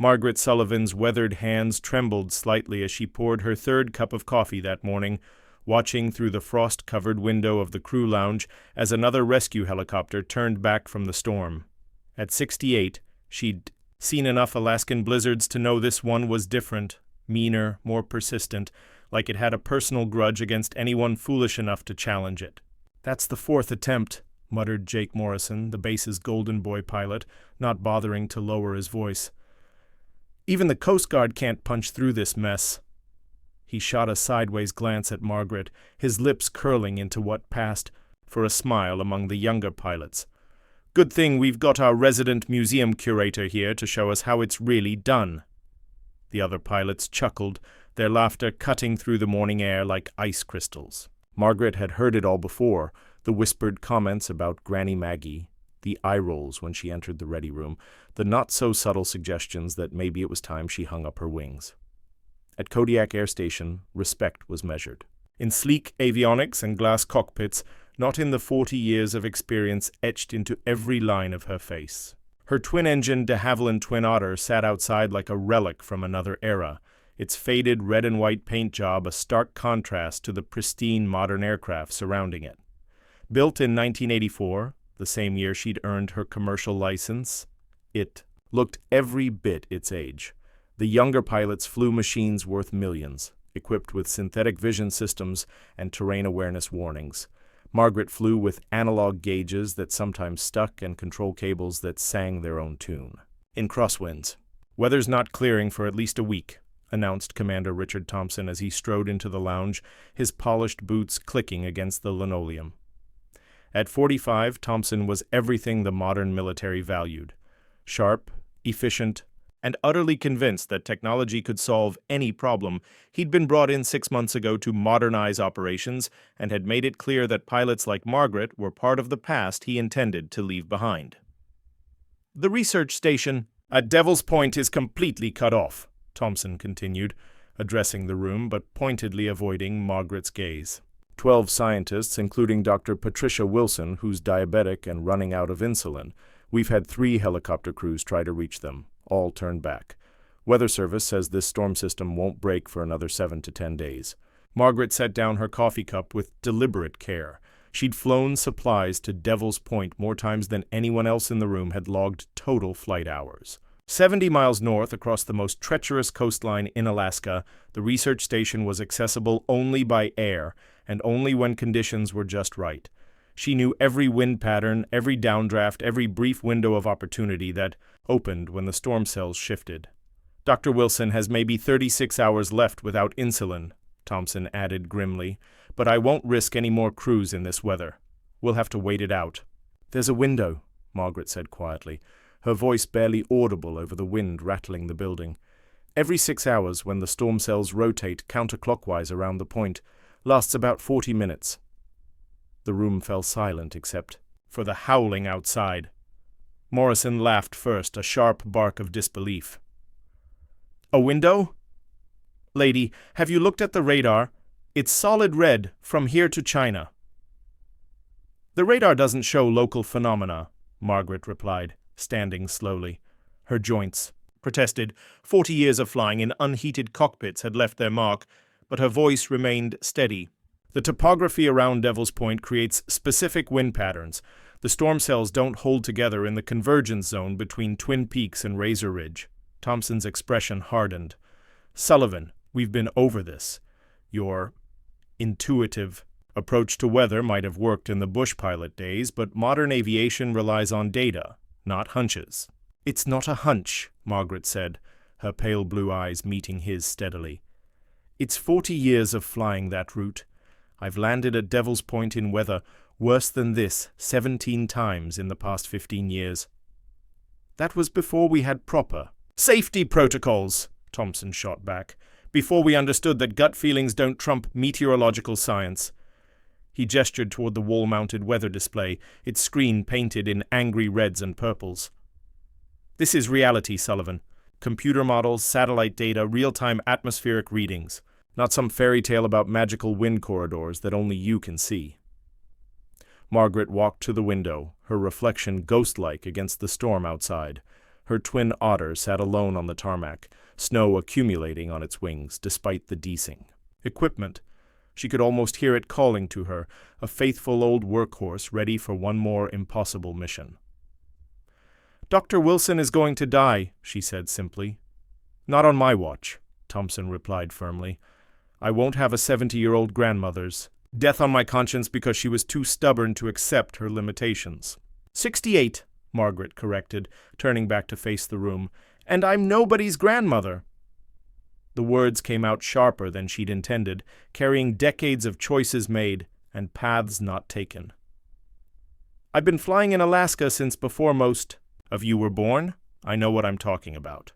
Margaret Sullivan's weathered hands trembled slightly as she poured her third cup of coffee that morning, watching through the frost-covered window of the crew lounge as another rescue helicopter turned back from the storm. At 68, she'd seen enough Alaskan blizzards to know this one was different, meaner, more persistent, like it had a personal grudge against anyone foolish enough to challenge it. "That's the fourth attempt," muttered Jake Morrison, the base's golden boy pilot, not bothering to lower his voice. "Even the Coast Guard can't punch through this mess." He shot a sideways glance at Margaret, his lips curling into what passed for a smile among the younger pilots. "Good thing we've got our resident museum curator here to show us how it's really done." The other pilots chuckled, their laughter cutting through the morning air like ice crystals. Margaret had heard it all before, the whispered comments about Granny Maggie, the eye rolls when she entered the ready room, the not-so-subtle suggestions that maybe it was time she hung up her wings. At Kodiak Air Station, respect was measured. In sleek avionics and glass cockpits, not in the 40 years of experience etched into every line of her face. Her twin-engine de Havilland Twin Otter sat outside like a relic from another era, its faded red and white paint job a stark contrast to the pristine modern aircraft surrounding it. Built in 1984, the same year she'd earned her commercial license, it looked every bit its age. The younger pilots flew machines worth millions, equipped with synthetic vision systems and terrain awareness warnings. Margaret flew with analog gauges that sometimes stuck and control cables that sang their own tune. In crosswinds. "Weather's not clearing for at least a week," announced Commander Richard Thompson as he strode into the lounge, his polished boots clicking against the linoleum. At 45, Thompson was everything the modern military valued. Sharp, efficient, and utterly convinced that technology could solve any problem, he'd been brought in 6 months ago to modernize operations and had made it clear that pilots like Margaret were part of the past he intended to leave behind. "The research station at Devil's Point is completely cut off," Thompson continued, addressing the room but pointedly avoiding Margaret's gaze. 12 scientists, including Dr. Patricia Wilson, who's diabetic and running out of insulin. We've had 3 helicopter crews try to reach them. All turned back. Weather Service says this storm system won't break for another 7 to 10 days. Margaret set down her coffee cup with deliberate care. She'd flown supplies to Devil's Point more times than anyone else in the room had logged total flight hours. 70 miles north across the most treacherous coastline in Alaska, the research station was accessible only by air, and only when conditions were just right. She knew every wind pattern, every downdraft, every brief window of opportunity that opened when the storm cells shifted. "Dr. Wilson has maybe 36 hours left without insulin," Thompson added grimly, "but I won't risk any more crews in this weather. We'll have to wait it out." "There's a window," Margaret said quietly, her voice barely audible over the wind rattling the building. "Every 6 hours, when the storm cells rotate counterclockwise around the point, lasts about 40 minutes. The room fell silent except for the howling outside. Morrison laughed first, a sharp bark of disbelief. "A window? Lady, have you looked at the radar? It's solid red from here to China." "The radar doesn't show local phenomena," Margaret replied, standing slowly. Her joints protested. 40 years of flying in unheated cockpits had left their mark, but her voice remained steady. "The topography around Devil's Point creates specific wind patterns. The storm cells don't hold together in the convergence zone between Twin Peaks and Razor Ridge." Thompson's expression hardened. "Sullivan, we've been over this. Your intuitive approach to weather might have worked in the bush pilot days, but modern aviation relies on data, not hunches." "It's not a hunch," Margaret said, her pale blue eyes meeting his steadily. "It's 40 years of flying that route. I've landed at Devil's Point in weather worse than this 17 times in the past 15 years. That was before we had proper safety protocols," Thompson shot back, "before we understood that gut feelings don't trump meteorological science." He gestured toward the wall-mounted weather display, its screen painted in angry reds and purples. "This is reality, Sullivan. Computer models, satellite data, real-time atmospheric readings. Not some fairy tale about magical wind corridors that only you can see." Margaret walked to the window, her reflection ghost-like against the storm outside. Her twin otter sat alone on the tarmac, snow accumulating on its wings despite the deicing. Equipment. She could almost hear it calling to her, a faithful old workhorse ready for one more impossible mission. "Dr. Wilson is going to die," she said simply. "Not on my watch," Thompson replied firmly. "I won't have a 70-year-old grandmother's death on my conscience because she was too stubborn to accept her limitations." 68, Margaret corrected, turning back to face the room. "And I'm nobody's grandmother." The words came out sharper than she'd intended, carrying decades of choices made and paths not taken. "I've been flying in Alaska since before most of you were born. I know what I'm talking about."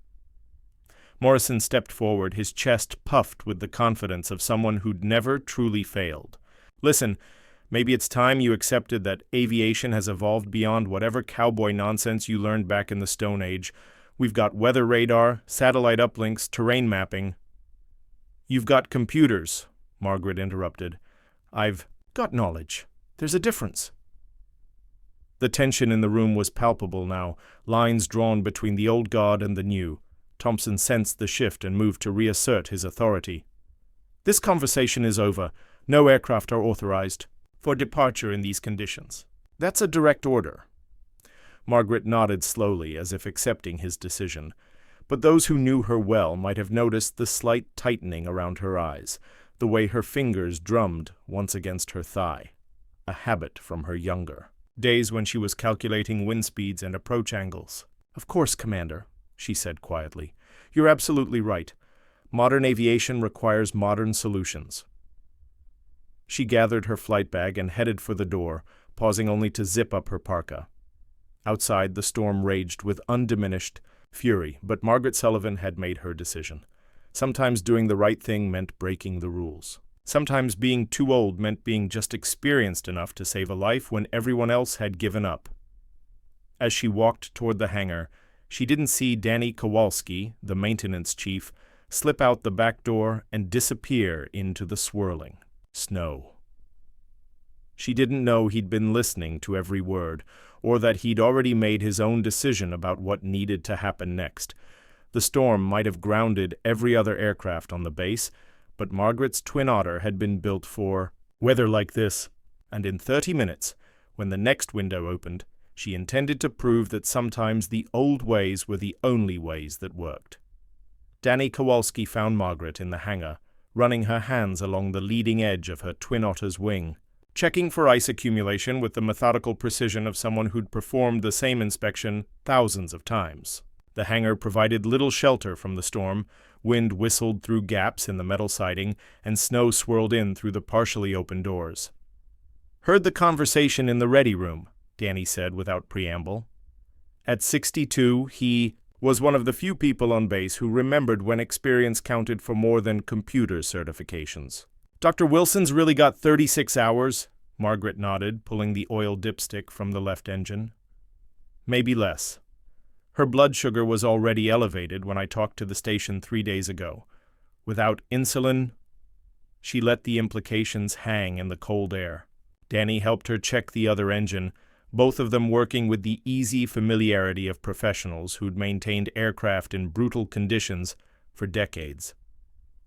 Morrison stepped forward, his chest puffed with the confidence of someone who'd never truly failed. "Listen, maybe it's time you accepted that aviation has evolved beyond whatever cowboy nonsense you learned back in the Stone Age. We've got weather radar, satellite uplinks, terrain mapping." "You've got computers," Margaret interrupted. "I've got knowledge. There's a difference." The tension in the room was palpable now, lines drawn between the old guard and the new. Thompson sensed the shift and moved to reassert his authority. "This conversation is over. No aircraft are authorized for departure in these conditions." "That's a direct order." Margaret nodded slowly, as if accepting his decision, but those who knew her well might have noticed the slight tightening around her eyes, the way her fingers drummed once against her thigh, a habit from her younger days when she was calculating wind speeds and approach angles. "Of course, Commander," she said quietly. "You're absolutely right. Modern aviation requires modern solutions." She gathered her flight bag and headed for the door, pausing only to zip up her parka. Outside, the storm raged with undiminished fury, but Margaret Sullivan had made her decision. Sometimes doing the right thing meant breaking the rules. Sometimes being too old meant being just experienced enough to save a life when everyone else had given up. As she walked toward the hangar, she didn't see Danny Kowalski, the maintenance chief, slip out the back door and disappear into the swirling snow. She didn't know he'd been listening to every word, or that he'd already made his own decision about what needed to happen next. The storm might have grounded every other aircraft on the base, but Margaret's twin otter had been built for weather like this, and in 30 minutes, when the next window opened, she intended to prove that sometimes the old ways were the only ways that worked. Danny Kowalski found Margaret in the hangar, running her hands along the leading edge of her twin otter's wing, checking for ice accumulation with the methodical precision of someone who'd performed the same inspection thousands of times. The hangar provided little shelter from the storm. Wind whistled through gaps in the metal siding, and snow swirled in through the partially open doors. "Heard the conversation in the ready room," Danny said without preamble. At 62, he was one of the few people on base who remembered when experience counted for more than computer certifications. "Dr. Wilson's really got 36 hours, Margaret nodded, pulling the oil dipstick from the left engine. "Maybe less. Her blood sugar was already elevated when I talked to the station 3 days ago. Without insulin..." She let the implications hang in the cold air. Danny helped her check the other engine, both of them working with the easy familiarity of professionals who'd maintained aircraft in brutal conditions for decades.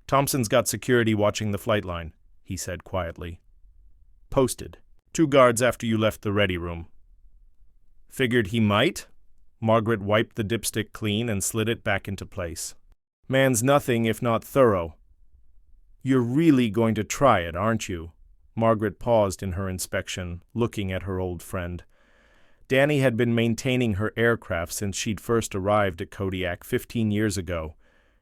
"Thompson's got security watching the flight line," he said quietly. "Posted. 2 guards after you left the ready room." "Figured he might?" Margaret wiped the dipstick clean and slid it back into place. "Man's nothing if not thorough." "You're really going to try it, aren't you?" Margaret paused in her inspection, looking at her old friend. Danny had been maintaining her aircraft since she'd first arrived at Kodiak 15 years ago.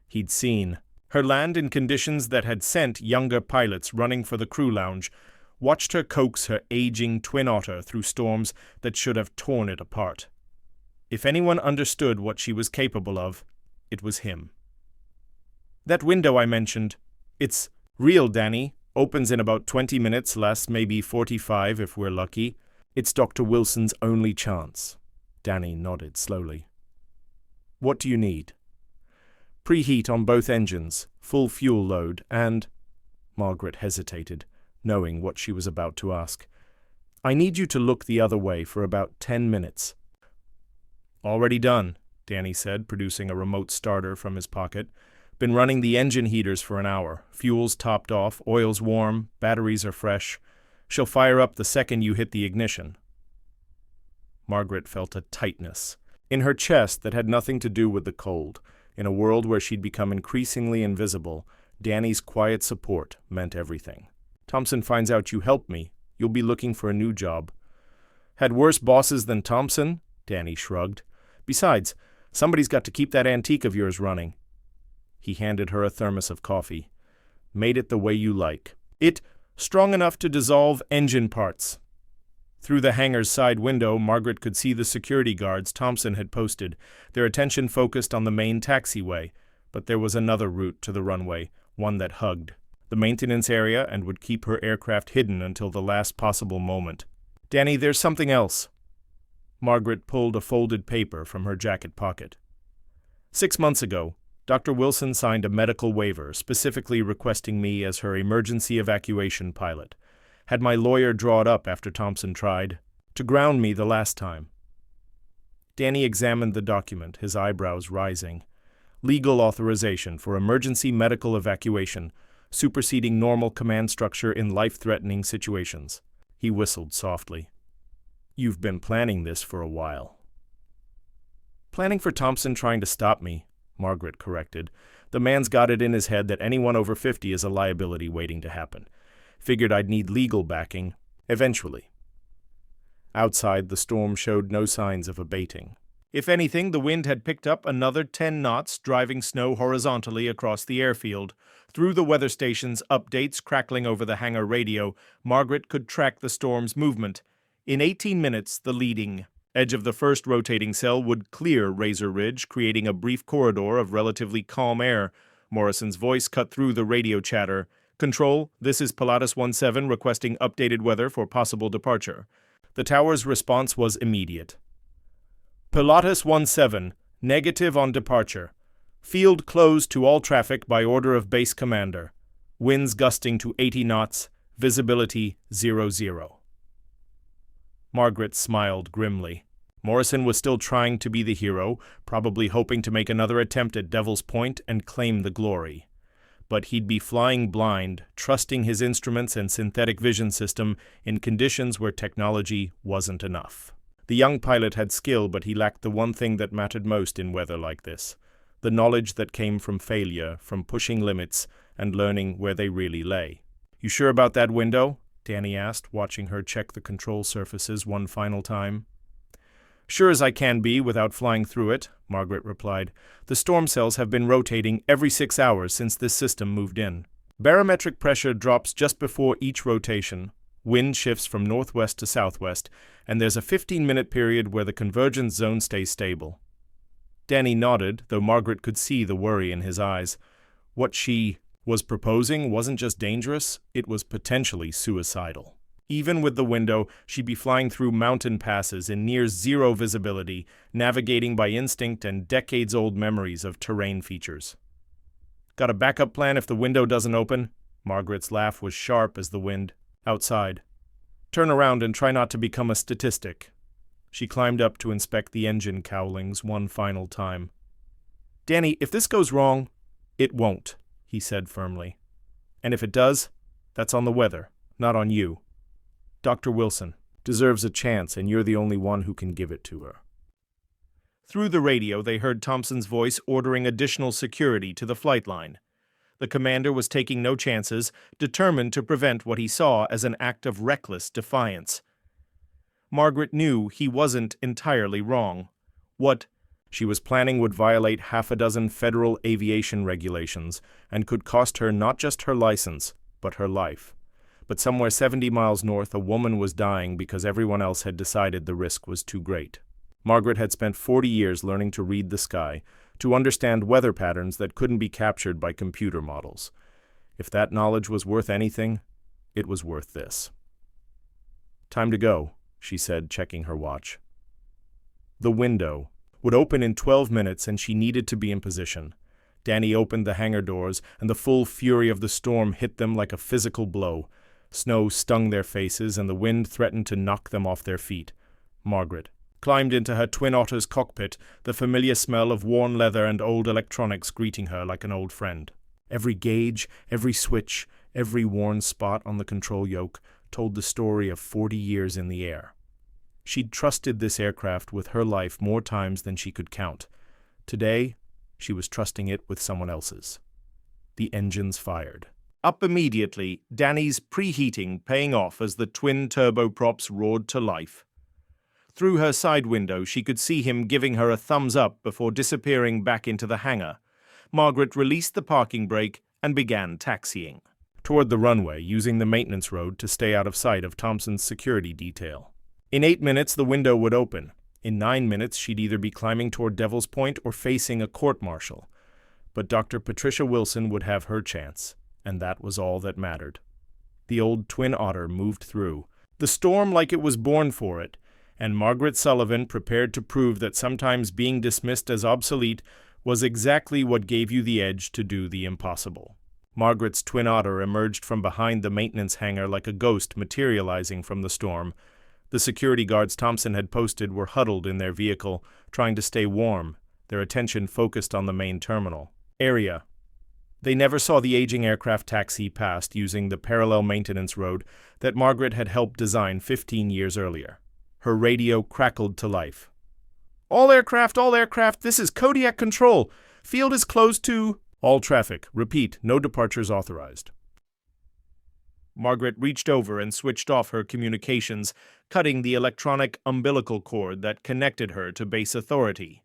He'd seen her land in conditions that had sent younger pilots running for the crew lounge, watched her coax her aging twin otter through storms that should have torn it apart. If anyone understood what she was capable of, it was him. "That window I mentioned, it's real, Danny. Opens in about 20 minutes, lasts maybe 45 if we're lucky. It's Dr. Wilson's only chance." Danny nodded slowly. "What do you need?" "Preheat on both engines, full fuel load, and..." Margaret hesitated, knowing what she was about to ask. "I need you to look the other way for about 10 minutes." "Already done," Danny said, producing a remote starter from his pocket. Been running the engine heaters for an hour. Fuel's topped off, oil's warm, batteries are fresh. She'll fire up the second you hit the ignition. Margaret felt a tightness in her chest that had nothing to do with the cold. In a world where she'd become increasingly invisible, Danny's quiet support meant everything. Thompson finds out you helped me. You'll be looking for a new job. Had worse bosses than Thompson? Danny shrugged. Besides, somebody's got to keep that antique of yours running. He handed her a thermos of coffee. Made it the way you like. It strong enough to dissolve engine parts. Through the hangar's side window, Margaret could see the security guards Thompson had posted, their attention focused on the main taxiway. But there was another route to the runway, one that hugged the maintenance area and would keep her aircraft hidden until the last possible moment. Danny, there's something else. Margaret pulled a folded paper from her jacket pocket. 6 months ago, Dr. Wilson signed a medical waiver specifically requesting me as her emergency evacuation pilot. Had my lawyer draw it up after Thompson tried to ground me the last time. Danny examined the document, his eyebrows rising. Legal authorization for emergency medical evacuation, superseding normal command structure in life-threatening situations. He whistled softly. You've been planning this for a while. Planning for Thompson trying to stop me, Margaret corrected. The man's got it in his head that anyone over 50 is a liability waiting to happen. Figured I'd need legal backing, eventually. Outside, the storm showed no signs of abating. If anything, the wind had picked up another 10 knots, driving snow horizontally across the airfield. Through the weather station's updates crackling over the hangar radio, Margaret could track the storm's movement. In 18 minutes, the leading edge of the first rotating cell would clear Razor Ridge, creating a brief corridor of relatively calm air. Morrison's voice cut through the radio chatter. Control, this is Pilatus 17 requesting updated weather for possible departure. The tower's response was immediate. Pilatus 17, negative on departure. Field closed to all traffic by order of base commander. Winds gusting to 80 knots, visibility 00. Margaret smiled grimly. Morrison was still trying to be the hero, probably hoping to make another attempt at Devil's Point and claim the glory. But he'd be flying blind, trusting his instruments and synthetic vision system in conditions where technology wasn't enough. The young pilot had skill, but he lacked the one thing that mattered most in weather like this. The knowledge that came from failure, from pushing limits, and learning where they really lay. You sure about that window? Danny asked, watching her check the control surfaces one final time. Sure as I can be without flying through it, Margaret replied. The storm cells have been rotating every 6 hours since this system moved in. Barometric pressure drops just before each rotation. Wind shifts from northwest to southwest, and there's a 15-minute period where the convergence zone stays stable. Danny nodded, though Margaret could see the worry in his eyes. What she was proposing wasn't just dangerous, it was potentially suicidal. Even with the window, she'd be flying through mountain passes in near zero visibility, navigating by instinct and decades-old memories of terrain features. Got a backup plan if the window doesn't open? Margaret's laugh was sharp as the wind. Outside. Turn around and try not to become a statistic. She climbed up to inspect the engine cowlings one final time. Danny, if this goes wrong, it won't, he said firmly. And if it does, that's on the weather, not on you. Dr. Wilson deserves a chance, and you're the only one who can give it to her. Through the radio, they heard Thompson's voice ordering additional security to the flight line. The commander was taking no chances, determined to prevent what he saw as an act of reckless defiance. Margaret knew he wasn't entirely wrong. What she was planning would violate half a dozen federal aviation regulations and could cost her not just her license, but her life. But somewhere 70 miles north, a woman was dying because everyone else had decided the risk was too great. Margaret had spent 40 years learning to read the sky, to understand weather patterns that couldn't be captured by computer models. If that knowledge was worth anything, it was worth this. Time to go, she said, checking her watch. The window would open in 12 minutes, and she needed to be in position. Danny opened the hangar doors, and the full fury of the storm hit them like a physical blow. Snow stung their faces, and the wind threatened to knock them off their feet. Margaret climbed into her Twin Otter's cockpit, the familiar smell of worn leather and old electronics greeting her like an old friend. Every gauge, every switch, every worn spot on the control yoke told the story of 40 years in the air. She'd trusted this aircraft with her life more times than she could count. Today, she was trusting it with someone else's. The engines fired. Up immediately, Danny's preheating paying off as the twin turboprops roared to life. Through her side window, she could see him giving her a thumbs up before disappearing back into the hangar. Margaret released the parking brake and began taxiing toward the runway, using the maintenance road to stay out of sight of Thompson's security detail. In 8 minutes, the window would open. In 9 minutes, she'd either be climbing toward Devil's Point or facing a court-martial. But Dr. Patricia Wilson would have her chance, and that was all that mattered. The old Twin Otter moved through, the storm like it was born for it, and Margaret Sullivan prepared to prove that sometimes being dismissed as obsolete was exactly what gave you the edge to do the impossible. Margaret's Twin Otter emerged from behind the maintenance hangar like a ghost materializing from the storm. The security guards Thompson had posted were huddled in their vehicle, trying to stay warm, their attention focused on the main terminal area. They never saw the aging aircraft taxi past using the parallel maintenance road that Margaret had helped design 15 years earlier. Her radio crackled to life. All aircraft, this is Kodiak Control. Field is closed to all traffic. Repeat, no departures authorized. Margaret reached over and switched off her communications, cutting the electronic umbilical cord that connected her to base authority.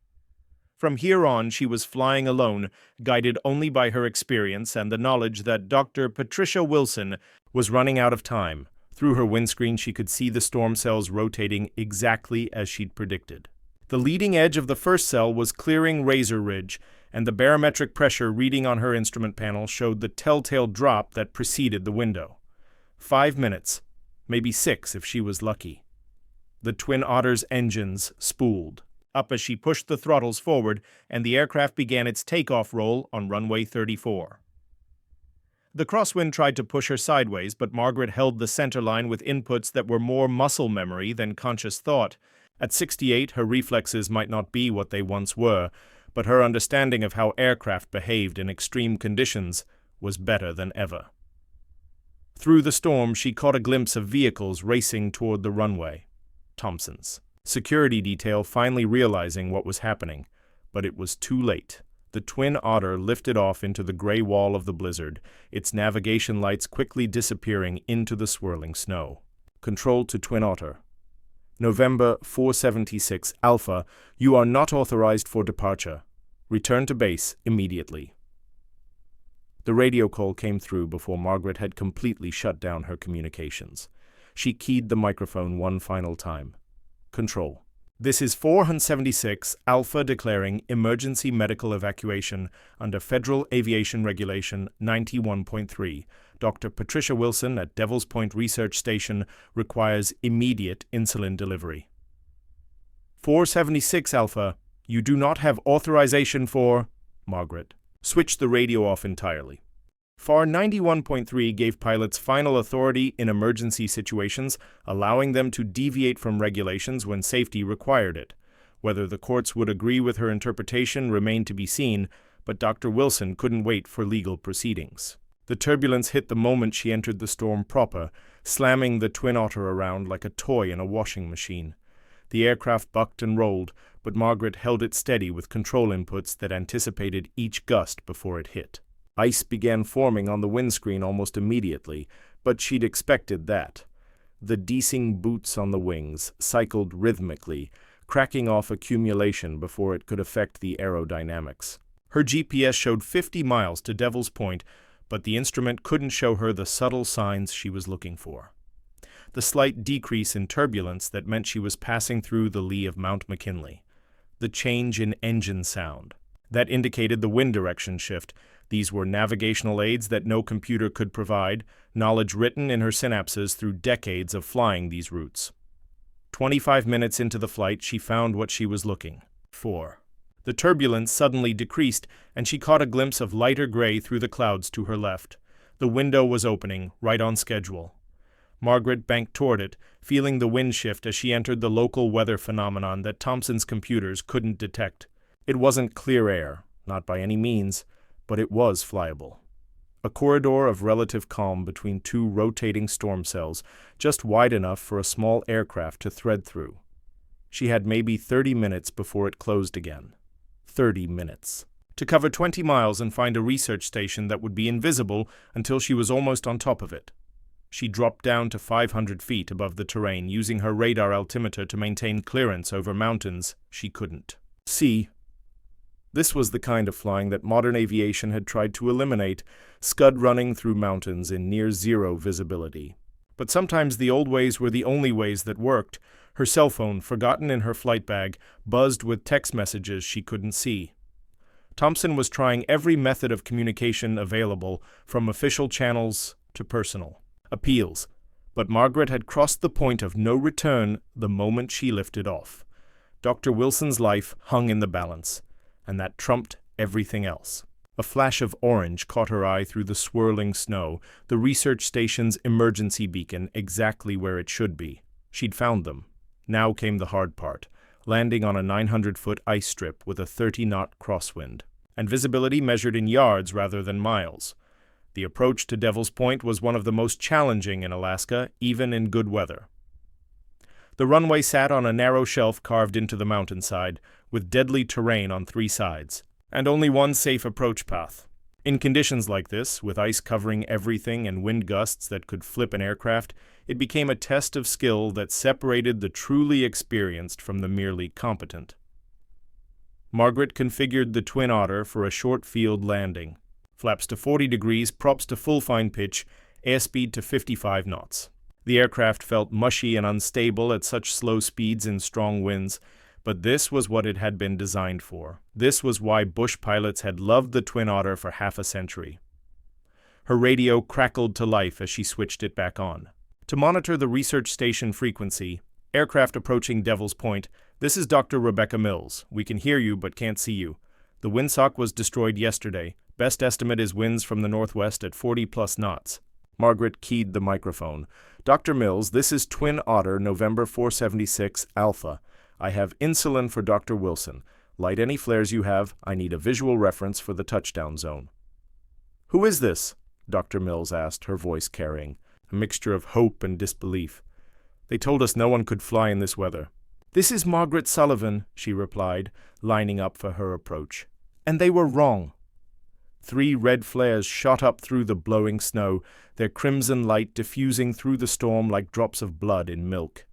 From here on, she was flying alone, guided only by her experience and the knowledge that Dr. Patricia Wilson was running out of time. Through her windscreen, she could see the storm cells rotating exactly as she'd predicted. The leading edge of the first cell was clearing Razor Ridge, and the barometric pressure reading on her instrument panel showed the telltale drop that preceded the window. 5 minutes, maybe 6 if she was lucky. The Twin Otter's engines spooled up as she pushed the throttles forward, and the aircraft began its takeoff roll on runway 34. The crosswind tried to push her sideways, but Margaret held the center line with inputs that were more muscle memory than conscious thought. At 68, her reflexes might not be what they once were, but her understanding of how aircraft behaved in extreme conditions was better than ever. Through the storm, she caught a glimpse of vehicles racing toward the runway. Thompson's security detail finally realizing what was happening, but it was too late. The Twin Otter lifted off into the gray wall of the blizzard, its navigation lights quickly disappearing into the swirling snow. Control to Twin Otter. November 476 Alpha, you are not authorized for departure. Return to base immediately. The radio call came through before Margaret had completely shut down her communications. She keyed the microphone one final time. Control. This is 476 Alpha declaring emergency medical evacuation under Federal Aviation Regulation 91.3. Dr. Patricia Wilson at Devil's Point Research Station requires immediate insulin delivery. 476 Alpha, you do not have authorization for... Margaret. Switch the radio off entirely. FAR 91.3 gave pilots final authority in emergency situations, allowing them to deviate from regulations when safety required it. Whether the courts would agree with her interpretation remained to be seen, but Dr. Wilson couldn't wait for legal proceedings. The turbulence hit the moment she entered the storm proper, slamming the Twin Otter around like a toy in a washing machine. The aircraft bucked and rolled, but Margaret held it steady with control inputs that anticipated each gust before it hit. Ice began forming on the windscreen almost immediately, but she'd expected that. The deicing boots on the wings cycled rhythmically, cracking off accumulation before it could affect the aerodynamics. Her GPS showed 50 miles to Devil's Point, but the instrument couldn't show her the subtle signs she was looking for. The slight decrease in turbulence that meant she was passing through the lee of Mount McKinley. The change in engine sound that indicated the wind direction shift. These were navigational aids that no computer could provide, knowledge written in her synapses through decades of flying these routes. 25 minutes into the flight, she found what she was looking for. The turbulence suddenly decreased, and she caught a glimpse of lighter gray through the clouds to her left. The window was opening, right on schedule. Margaret banked toward it, feeling the wind shift as she entered the local weather phenomenon that Thompson's computers couldn't detect. It wasn't clear air, not by any means, but it was flyable. A corridor of relative calm between two rotating storm cells, just wide enough for a small aircraft to thread through. She had maybe 30 minutes before it closed again. 30 minutes. To cover 20 miles and find a research station that would be invisible until she was almost on top of it. She dropped down to 500 feet above the terrain, using her radar altimeter to maintain clearance over mountains she couldn't see. This was the kind of flying that modern aviation had tried to eliminate, scud running through mountains in near-zero visibility. But sometimes the old ways were the only ways that worked. Her cell phone, forgotten in her flight bag, buzzed with text messages she couldn't see. Thompson was trying every method of communication available, from official channels to personal appeals. But Margaret had crossed the point of no return the moment she lifted off. Dr. Wilson's life hung in the balance, and that trumped everything else. A flash of orange caught her eye through the swirling snow, the research station's emergency beacon exactly where it should be. She'd found them. Now came the hard part, landing on a 900-foot ice strip with a 30-knot crosswind, and visibility measured in yards rather than miles. The approach to Devil's Point was one of the most challenging in Alaska, even in good weather. The runway sat on a narrow shelf carved into the mountainside, with deadly terrain on three sides, and only one safe approach path. In conditions like this, with ice covering everything and wind gusts that could flip an aircraft, it became a test of skill that separated the truly experienced from the merely competent. Margaret configured the Twin Otter for a short field landing. Flaps to 40 degrees, props to full fine pitch, airspeed to 55 knots. The aircraft felt mushy and unstable at such slow speeds in strong winds, but this was what it had been designed for. This was why bush pilots had loved the Twin Otter for half a century. Her radio crackled to life as she switched it back on. To monitor the research station frequency, aircraft approaching Devil's Point, this is Dr. Rebecca Mills. We can hear you but can't see you. The windsock was destroyed yesterday. Best estimate is winds from the northwest at 40+ knots. Margaret keyed the microphone. Dr. Mills, this is Twin Otter, November 476 Alpha. I have insulin for Dr. Wilson. Light any flares you have. I need a visual reference for the touchdown zone. Who is this? Dr. Mills asked, her voice carrying a mixture of hope and disbelief. They told us no one could fly in this weather. This is Margaret Sullivan, she replied, lining up for her approach. And they were wrong. 3 red flares shot up through the blowing snow, their crimson light diffusing through the storm like drops of blood in milk.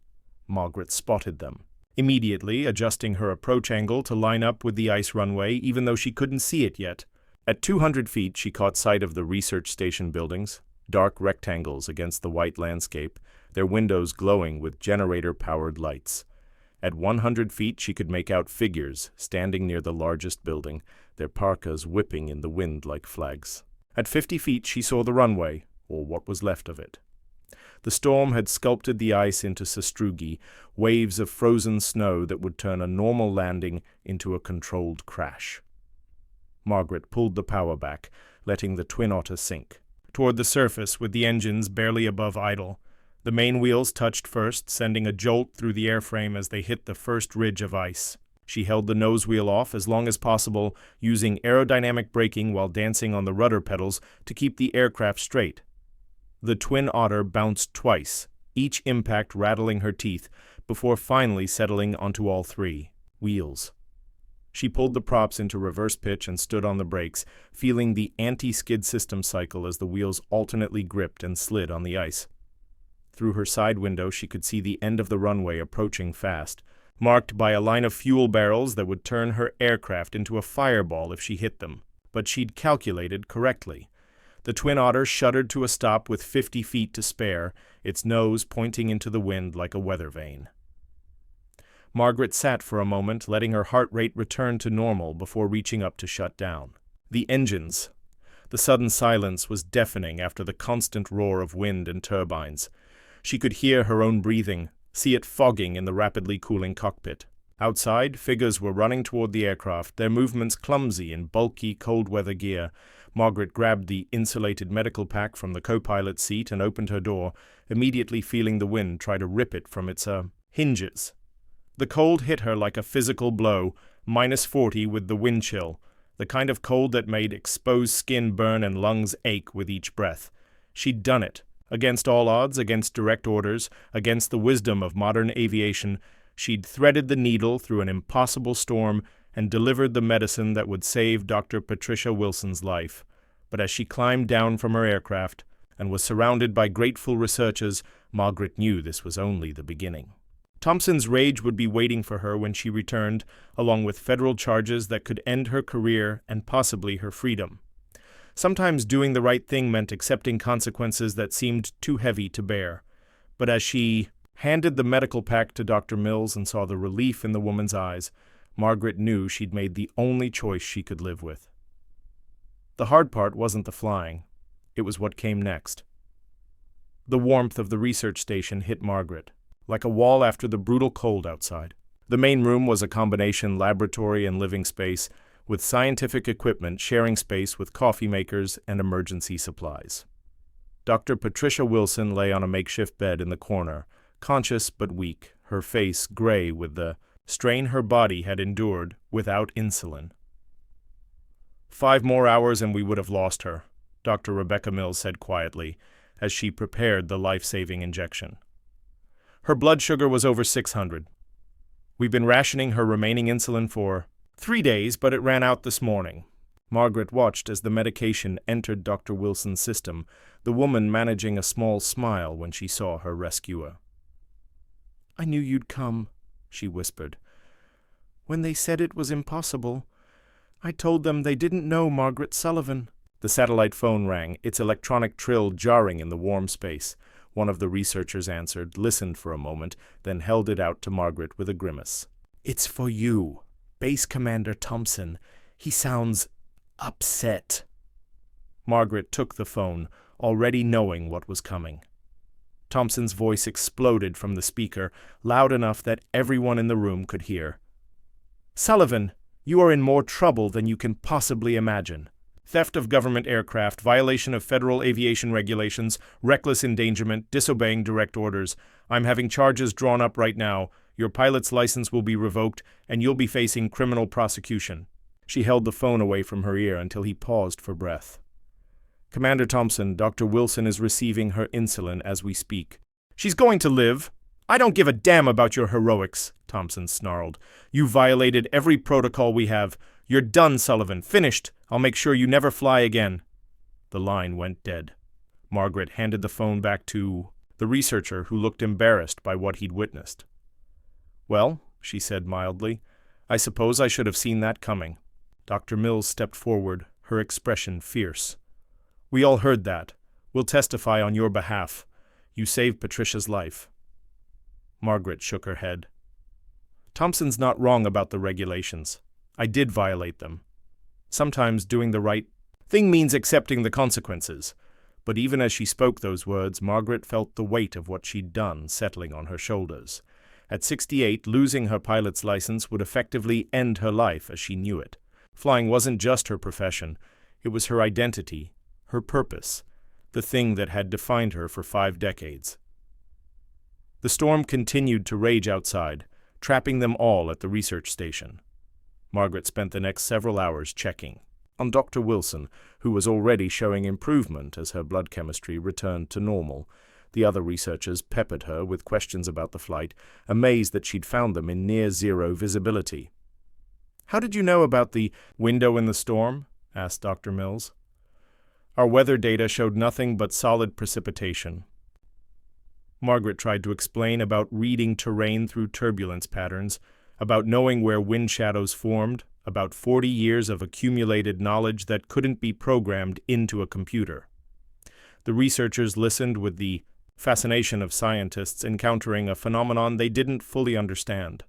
Margaret spotted them, immediately adjusting her approach angle to line up with the ice runway, even though she couldn't see it yet. At 200 feet, she caught sight of the research station buildings, dark rectangles against the white landscape, their windows glowing with generator-powered lights. At 100 feet, she could make out figures standing near the largest building, their parkas whipping in the wind like flags. At 50 feet, she saw the runway, or what was left of it. The storm had sculpted the ice into sastrugi, waves of frozen snow that would turn a normal landing into a controlled crash. Margaret pulled the power back, letting the Twin Otter sink toward the surface with the engines barely above idle. The main wheels touched first, sending a jolt through the airframe as they hit the first ridge of ice. She held the nose wheel off as long as possible, using aerodynamic braking while dancing on the rudder pedals to keep the aircraft straight. The Twin Otter bounced twice, each impact rattling her teeth, before finally settling onto all 3 wheels. She pulled the props into reverse pitch and stood on the brakes, feeling the anti-skid system cycle as the wheels alternately gripped and slid on the ice. Through her side window, she could see the end of the runway approaching fast, marked by a line of fuel barrels that would turn her aircraft into a fireball if she hit them. But she'd calculated correctly. The Twin Otter shuddered to a stop with 50 feet to spare, its nose pointing into the wind like a weather vane. Margaret sat for a moment, letting her heart rate return to normal before reaching up to shut down. The engines. The sudden silence was deafening after the constant roar of wind and turbines. She could hear her own breathing, see it fogging in the rapidly cooling cockpit. Outside, figures were running toward the aircraft, their movements clumsy in bulky, cold-weather gear. Margaret grabbed the insulated medical pack from the co-pilot's seat and opened her door, immediately feeling the wind try to rip it from its hinges. The cold hit her like a physical blow, -40 with the wind chill, the kind of cold that made exposed skin burn and lungs ache with each breath. She'd done it. Against all odds, against direct orders, against the wisdom of modern aviation, she'd threaded the needle through an impossible storm and delivered the medicine that would save Dr. Patricia Wilson's life. But as she climbed down from her aircraft and was surrounded by grateful researchers, Margaret knew this was only the beginning. Thompson's rage would be waiting for her when she returned, along with federal charges that could end her career and possibly her freedom. Sometimes doing the right thing meant accepting consequences that seemed too heavy to bear. But as she handed the medical pack to Dr. Mills and saw the relief in the woman's eyes, Margaret knew she'd made the only choice she could live with. The hard part wasn't the flying. It was what came next. The warmth of the research station hit Margaret, like a wall after the brutal cold outside. The main room was a combination laboratory and living space, with scientific equipment sharing space with coffee makers and emergency supplies. Dr. Patricia Wilson lay on a makeshift bed in the corner, conscious but weak, her face gray with the strain her body had endured without insulin. 5 more hours and we would have lost her, Dr. Rebecca Mills said quietly, as she prepared the life-saving injection. Her blood sugar was over 600. We've been rationing her remaining insulin for 3 days, but it ran out this morning. Margaret watched as the medication entered Dr. Wilson's system, the woman managing a small smile when she saw her rescuer. "I knew you'd come," she whispered. "When they said it was impossible, I told them they didn't know Margaret Sullivan." The satellite phone rang, its electronic trill jarring in the warm space. One of the researchers answered, listened for a moment, then held it out to Margaret with a grimace. "It's for you, Base Commander Thompson. He sounds upset." Margaret took the phone, already knowing what was coming. Thompson's voice exploded from the speaker, loud enough that everyone in the room could hear. "Sullivan, you are in more trouble than you can possibly imagine. Theft of government aircraft, violation of federal aviation regulations, reckless endangerment, disobeying direct orders. I'm having charges drawn up right now. Your pilot's license will be revoked, and you'll be facing criminal prosecution." She held the phone away from her ear until he paused for breath. "Commander Thompson, Dr. Wilson is receiving her insulin as we speak." "She's going to live. I don't give a damn about your heroics," Thompson snarled. "You violated every protocol we have. You're done, Sullivan. Finished. I'll make sure you never fly again." The line went dead. Margaret handed the phone back to the researcher, who looked embarrassed by what he'd witnessed. "Well," she said mildly, "I suppose I should have seen that coming." Dr. Mills stepped forward, her expression fierce. "We all heard that. We'll testify on your behalf. You saved Patricia's life." Margaret shook her head. "Thompson's not wrong about the regulations. I did violate them. Sometimes doing the right thing means accepting the consequences." But even as she spoke those words, Margaret felt the weight of what she'd done settling on her shoulders. At 68, losing her pilot's license would effectively end her life as she knew it. Flying wasn't just her profession. It was her identity, her purpose, the thing that had defined her for 5 decades. The storm continued to rage outside, trapping them all at the research station. Margaret spent the next several hours checking on Dr. Wilson, who was already showing improvement as her blood chemistry returned to normal. The other researchers peppered her with questions about the flight, amazed that she'd found them in near-zero visibility. "How did you know about the window in the storm?" asked Dr. Mills. "Our weather data showed nothing but solid precipitation." Margaret tried to explain about reading terrain through turbulence patterns, about knowing where wind shadows formed, about 40 years of accumulated knowledge that couldn't be programmed into a computer. The researchers listened with the fascination of scientists encountering a phenomenon they didn't fully understand.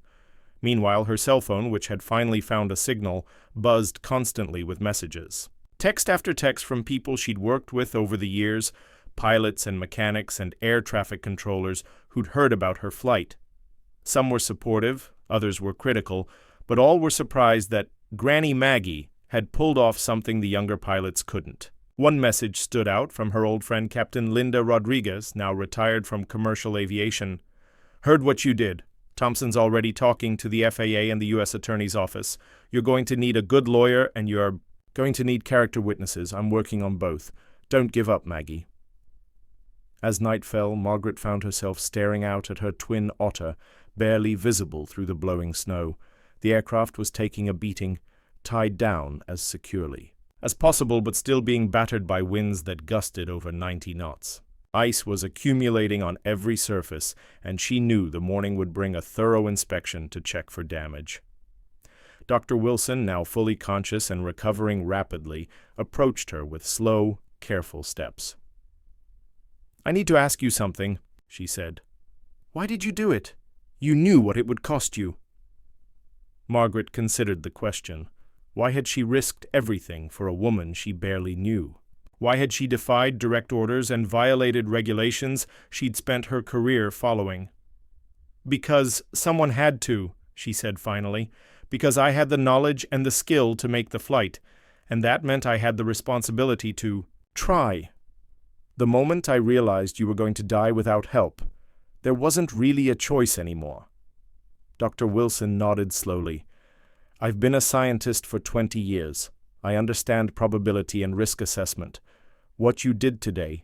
Meanwhile, her cell phone, which had finally found a signal, buzzed constantly with messages. Text after text from people she'd worked with over the years, pilots and mechanics and air traffic controllers who'd heard about her flight. Some were supportive, Others were critical, but all were surprised that Granny Maggie had pulled off something the younger pilots couldn't. One message stood out from her old friend Captain Linda Rodriguez, now retired from commercial aviation. "Heard what you did. Thompson's already talking to the FAA and the U.S. Attorney's Office. You're going to need a good lawyer, and you're going to need character witnesses. I'm working on both. Don't give up, Maggie." As night fell, Margaret found herself staring out at her twin otter, barely visible through the blowing snow. The aircraft was taking a beating, tied down as securely as possible, but still being battered by winds that gusted over 90 knots. Ice was accumulating on every surface, and she knew the morning would bring a thorough inspection to check for damage. Dr. Wilson, now fully conscious and recovering rapidly, approached her with slow, careful steps. "I need to ask you something," she said. "Why did you do it? You knew what it would cost you." Margaret considered the question. Why had she risked everything for a woman she barely knew? Why had she defied direct orders and violated regulations she'd spent her career following? "Because someone had to," she said finally. "Because I had the knowledge and the skill to make the flight, and that meant I had the responsibility to try. The moment I realized you were going to die without help, there wasn't really a choice anymore." Dr. Wilson nodded slowly. "I've been a scientist for 20 years. I understand probability and risk assessment. What you did today,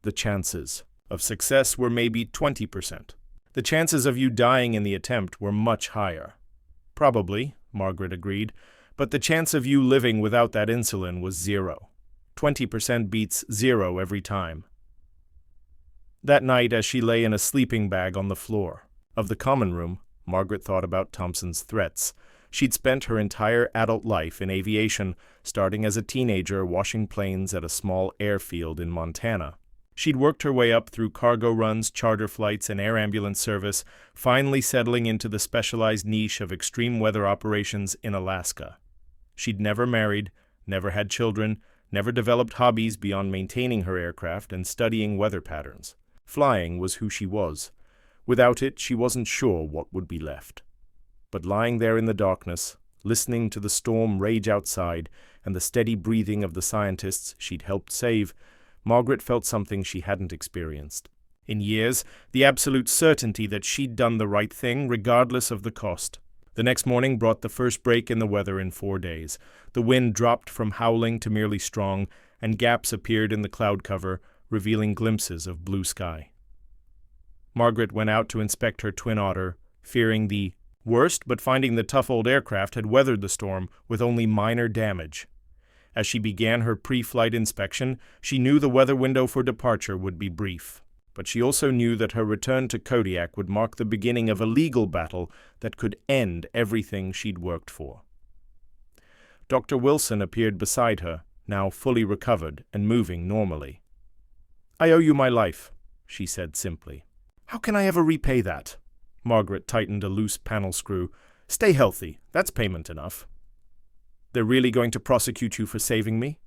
the chances of success were maybe 20%. The chances of you dying in the attempt were much higher." "Probably," Margaret agreed, "but the chance of you living without that insulin was 0. 20% beats 0 every time." That night, as she lay in a sleeping bag on the floor of the common room, Margaret thought about Thompson's threats. She'd spent her entire adult life in aviation, starting as a teenager washing planes at a small airfield in Montana. She'd worked her way up through cargo runs, charter flights, and air ambulance service, finally settling into the specialized niche of extreme weather operations in Alaska. She'd never married, never had children, never developed hobbies beyond maintaining her aircraft and studying weather patterns. Flying was who she was. Without it, she wasn't sure what would be left. But lying there in the darkness, listening to the storm rage outside and the steady breathing of the scientists she'd helped save, Margaret felt something she hadn't experienced in years, the absolute certainty that she'd done the right thing regardless of the cost. The next morning brought the first break in the weather in 4 days. The wind dropped from howling to merely strong, and gaps appeared in the cloud cover, revealing glimpses of blue sky. Margaret went out to inspect her twin otter, fearing the worst, but finding the tough old aircraft had weathered the storm with only minor damage. As she began her pre-flight inspection, she knew the weather window for departure would be brief. But she also knew that her return to Kodiak would mark the beginning of a legal battle that could end everything she'd worked for. Dr. Wilson appeared beside her, now fully recovered and moving normally. "I owe you my life," she said simply. "How can I ever repay that?" Margaret tightened a loose panel screw. "Stay healthy. That's payment enough." "They're really going to prosecute you for saving me?"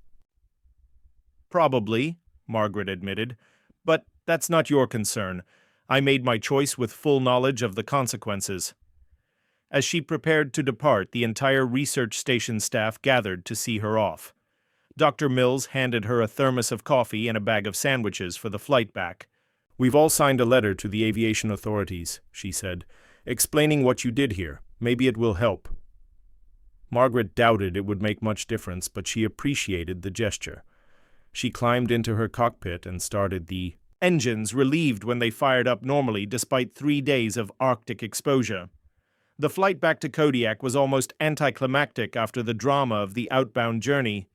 "Probably," Margaret admitted. "But that's not your concern. I made my choice with full knowledge of the consequences." As she prepared to depart, the entire research station staff gathered to see her off. Dr. Mills handed her a thermos of coffee and a bag of sandwiches for the flight back. "We've all signed a letter to the aviation authorities," she said, "explaining what you did here. Maybe it will help." Margaret doubted it would make much difference, but she appreciated the gesture. She climbed into her cockpit and started the engines, relieved when they fired up normally despite 3 days of Arctic exposure. The flight back to Kodiak was almost anticlimactic after the drama of the outbound journey.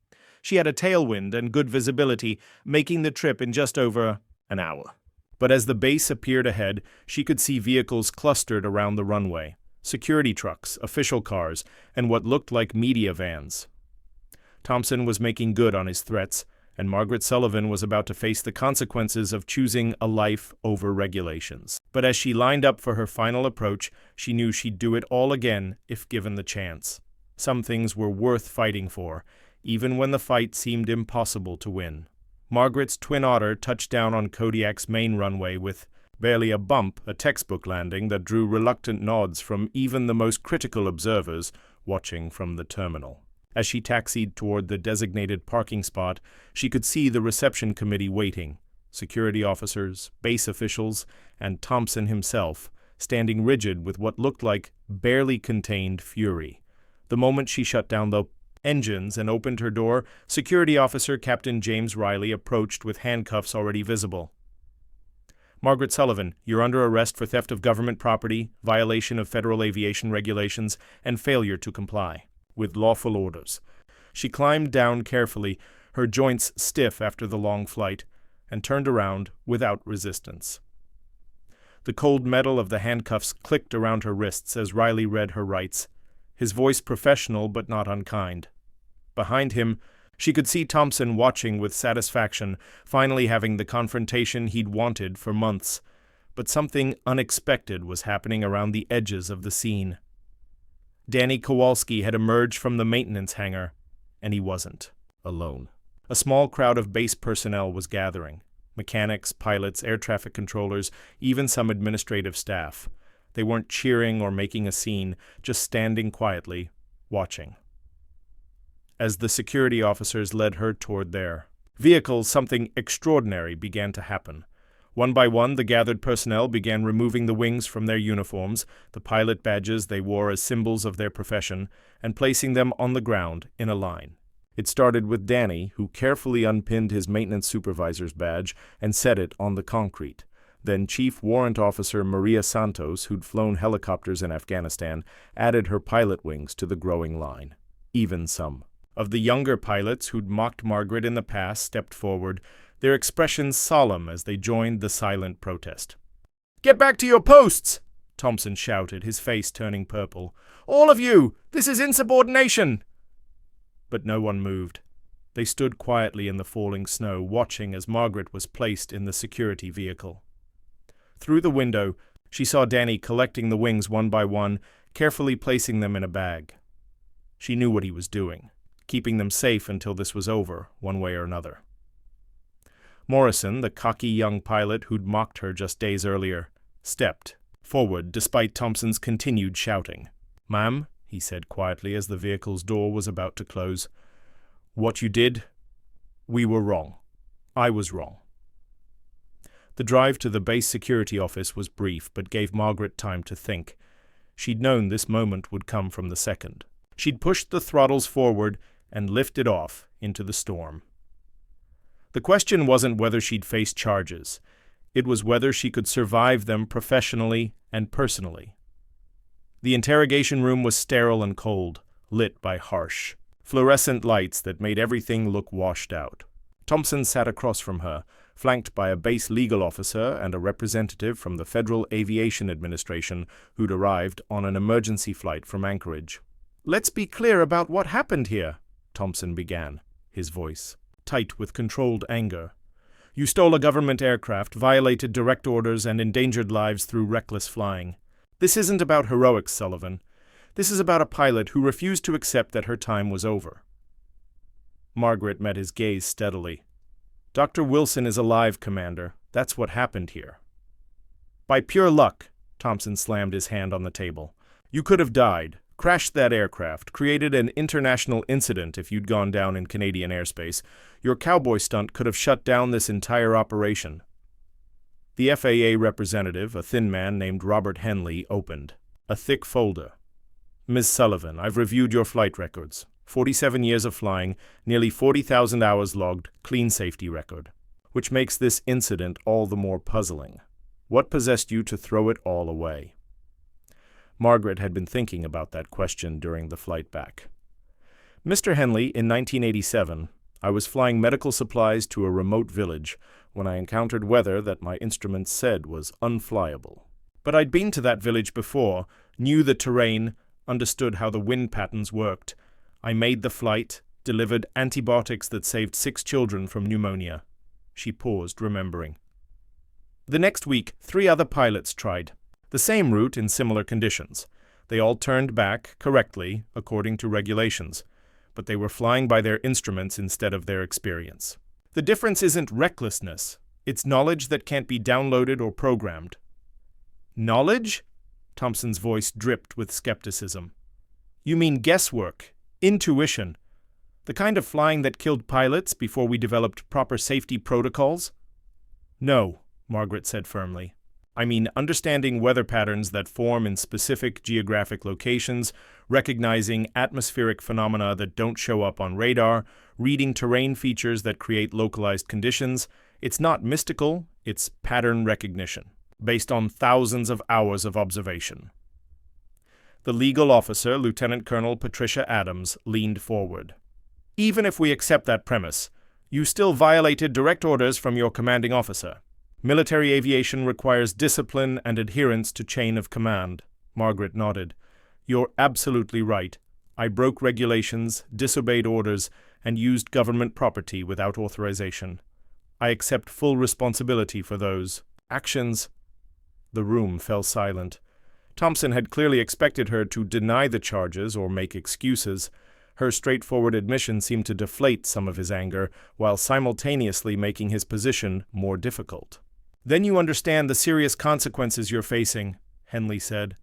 She had a tailwind and good visibility, making the trip in just over an hour. But as the base appeared ahead, she could see vehicles clustered around the runway. Security trucks, official cars, and what looked like media vans. Thompson was making good on his threats, and Margaret Sullivan was about to face the consequences of choosing a life over regulations. But as she lined up for her final approach, she knew she'd do it all again if given the chance. Some things were worth fighting for, even when the fight seemed impossible to win. Margaret's twin otter touched down on Kodiak's main runway with Barely a bump, a textbook landing that drew reluctant nods from even the most critical observers watching from the terminal. As she taxied toward the designated parking spot, she could see the reception committee waiting, security officers, base officials, and Thompson himself, standing rigid with what looked like barely contained fury. The moment she shut down the engines and opened her door, security officer Captain James Riley approached with handcuffs already visible. "Margaret Sullivan, you're under arrest for theft of government property, violation of federal aviation regulations, and failure to comply with lawful orders." She climbed down carefully, her joints stiff after the long flight, and turned around without resistance. The cold metal of the handcuffs clicked around her wrists as Riley read her rights, his voice professional but not unkind. Behind him, she could see Thompson watching with satisfaction, finally having the confrontation he'd wanted for months. But something unexpected was happening around the edges of the scene. Danny Kowalski had emerged from the maintenance hangar, and he wasn't alone. A small crowd of base personnel was gathering. Mechanics, pilots, air traffic controllers, even some administrative staff. They weren't cheering or making a scene, just standing quietly, watching. As the security officers led her toward their vehicles, something extraordinary began to happen. One by one, the gathered personnel began removing the wings from their uniforms, the pilot badges they wore as symbols of their profession, and placing them on the ground in a line. It started with Danny, who carefully unpinned his maintenance supervisor's badge and set it on the concrete. Then Chief Warrant Officer Maria Santos, who'd flown helicopters in Afghanistan, added her pilot wings to the growing line. Even some of the younger pilots who'd mocked Margaret in the past stepped forward, their expressions solemn as they joined the silent protest. "Get back to your posts!" Thompson shouted, his face turning purple. "All of you! This is insubordination!" But no one moved. They stood quietly in the falling snow, watching as Margaret was placed in the security vehicle. Through the window, she saw Danny collecting the wings one by one, carefully placing them in a bag. She knew what he was doing, keeping them safe until this was over, one way or another. Morrison, the cocky young pilot who'd mocked her just days earlier, stepped forward despite Thompson's continued shouting. "Ma'am," he said quietly as the vehicle's door was about to close, "what you did, we were wrong. I was wrong." The drive to the base security office was brief, but gave Margaret time to think. She'd known this moment would come from the second. She'd pushed the throttles forward and lifted off into the storm. The question wasn't whether she'd face charges. It was whether she could survive them professionally and personally. The interrogation room was sterile and cold, lit by harsh, fluorescent lights that made everything look washed out. Thompson sat across from her, flanked by a base legal officer and a representative from the Federal Aviation Administration who'd arrived on an emergency flight from Anchorage. "Let's be clear about what happened here," Thompson began, his voice tight with controlled anger. "You stole a government aircraft, violated direct orders, and endangered lives through reckless flying. This isn't about heroics, Sullivan. This is about a pilot who refused to accept that her time was over." Margaret met his gaze steadily. "Dr. Wilson is alive, Commander. That's what happened here." "By pure luck," Thompson slammed his hand on the table. "You could have died, crashed that aircraft, created an international incident if you'd gone down in Canadian airspace. Your cowboy stunt could have shut down this entire operation." The FAA representative, a thin man named Robert Henley, opened a thick folder. "Ms. Sullivan, I've reviewed your flight records. 47 years of flying, nearly 40,000 hours logged, clean safety record. Which makes this incident all the more puzzling. What possessed you to throw it all away?" Margaret had been thinking about that question during the flight back. "Mr. Henley, in 1987, I was flying medical supplies to a remote village when I encountered weather that my instruments said was unflyable. But I'd been to that village before, knew the terrain, understood how the wind patterns worked. I made the flight, delivered antibiotics that saved 6 children from pneumonia." She paused, remembering. The next week, 3 other pilots tried the same route in similar conditions. They all turned back, correctly, according to regulations, but they were flying by their instruments instead of their experience. The difference isn't recklessness, It's knowledge that can't be downloaded or programmed. Knowledge? Thompson's voice dripped with skepticism. You mean guesswork, intuition, the kind of flying that killed pilots before we developed proper safety protocols? No, Margaret said firmly. I mean understanding weather patterns that form in specific geographic locations, recognizing atmospheric phenomena that don't show up on radar, reading terrain features that create localized conditions. It's not mystical, it's pattern recognition, based on thousands of hours of observation. The legal officer, Lieutenant Colonel Patricia Adams, leaned forward. Even if we accept that premise, you still violated direct orders from your commanding officer. Military aviation requires discipline and adherence to chain of command. Margaret nodded. You're absolutely right. I broke regulations, disobeyed orders, and used government property without authorization. I accept full responsibility for those actions. The room fell silent. Thompson had clearly expected her to deny the charges or make excuses. Her straightforward admission seemed to deflate some of his anger, while simultaneously making his position more difficult. Then you understand the serious consequences you're facing, Henley said.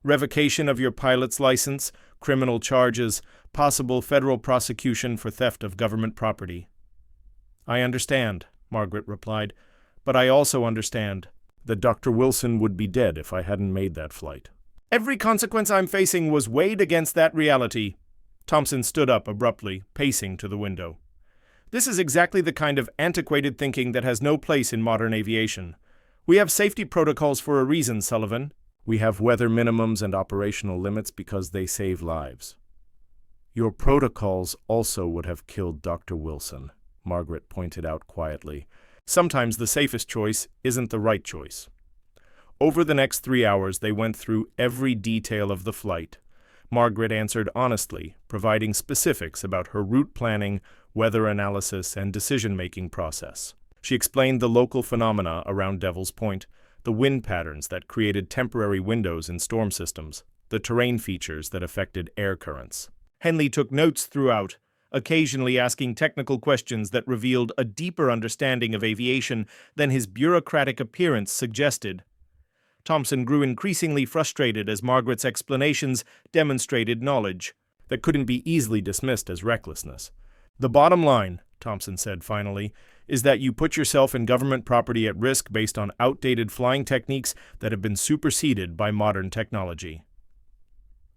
Revocation of your pilot's license, criminal charges, possible federal prosecution for theft of government property. I understand, Margaret replied, but I also understand that Dr. Wilson would be dead if I hadn't made that flight. Every consequence I'm facing was weighed against that reality. Thompson stood up abruptly, pacing to the window. This is exactly the kind of antiquated thinking that has no place in modern aviation. We have safety protocols for a reason, Sullivan. We have weather minimums and operational limits because they save lives. Your protocols also would have killed Dr. Wilson, Margaret pointed out quietly. Sometimes the safest choice isn't the right choice. Over the next 3 hours, they went through every detail of the flight. Margaret answered honestly, providing specifics about her route planning, weather analysis, and decision-making process. She explained the local phenomena around Devil's Point, the wind patterns that created temporary windows in storm systems, the terrain features that affected air currents. Henley took notes throughout, occasionally asking technical questions that revealed a deeper understanding of aviation than his bureaucratic appearance suggested. Thompson grew increasingly frustrated as Margaret's explanations demonstrated knowledge that couldn't be easily dismissed as recklessness. The bottom line, Thompson said finally, is that you put yourself and government property at risk based on outdated flying techniques that have been superseded by modern technology.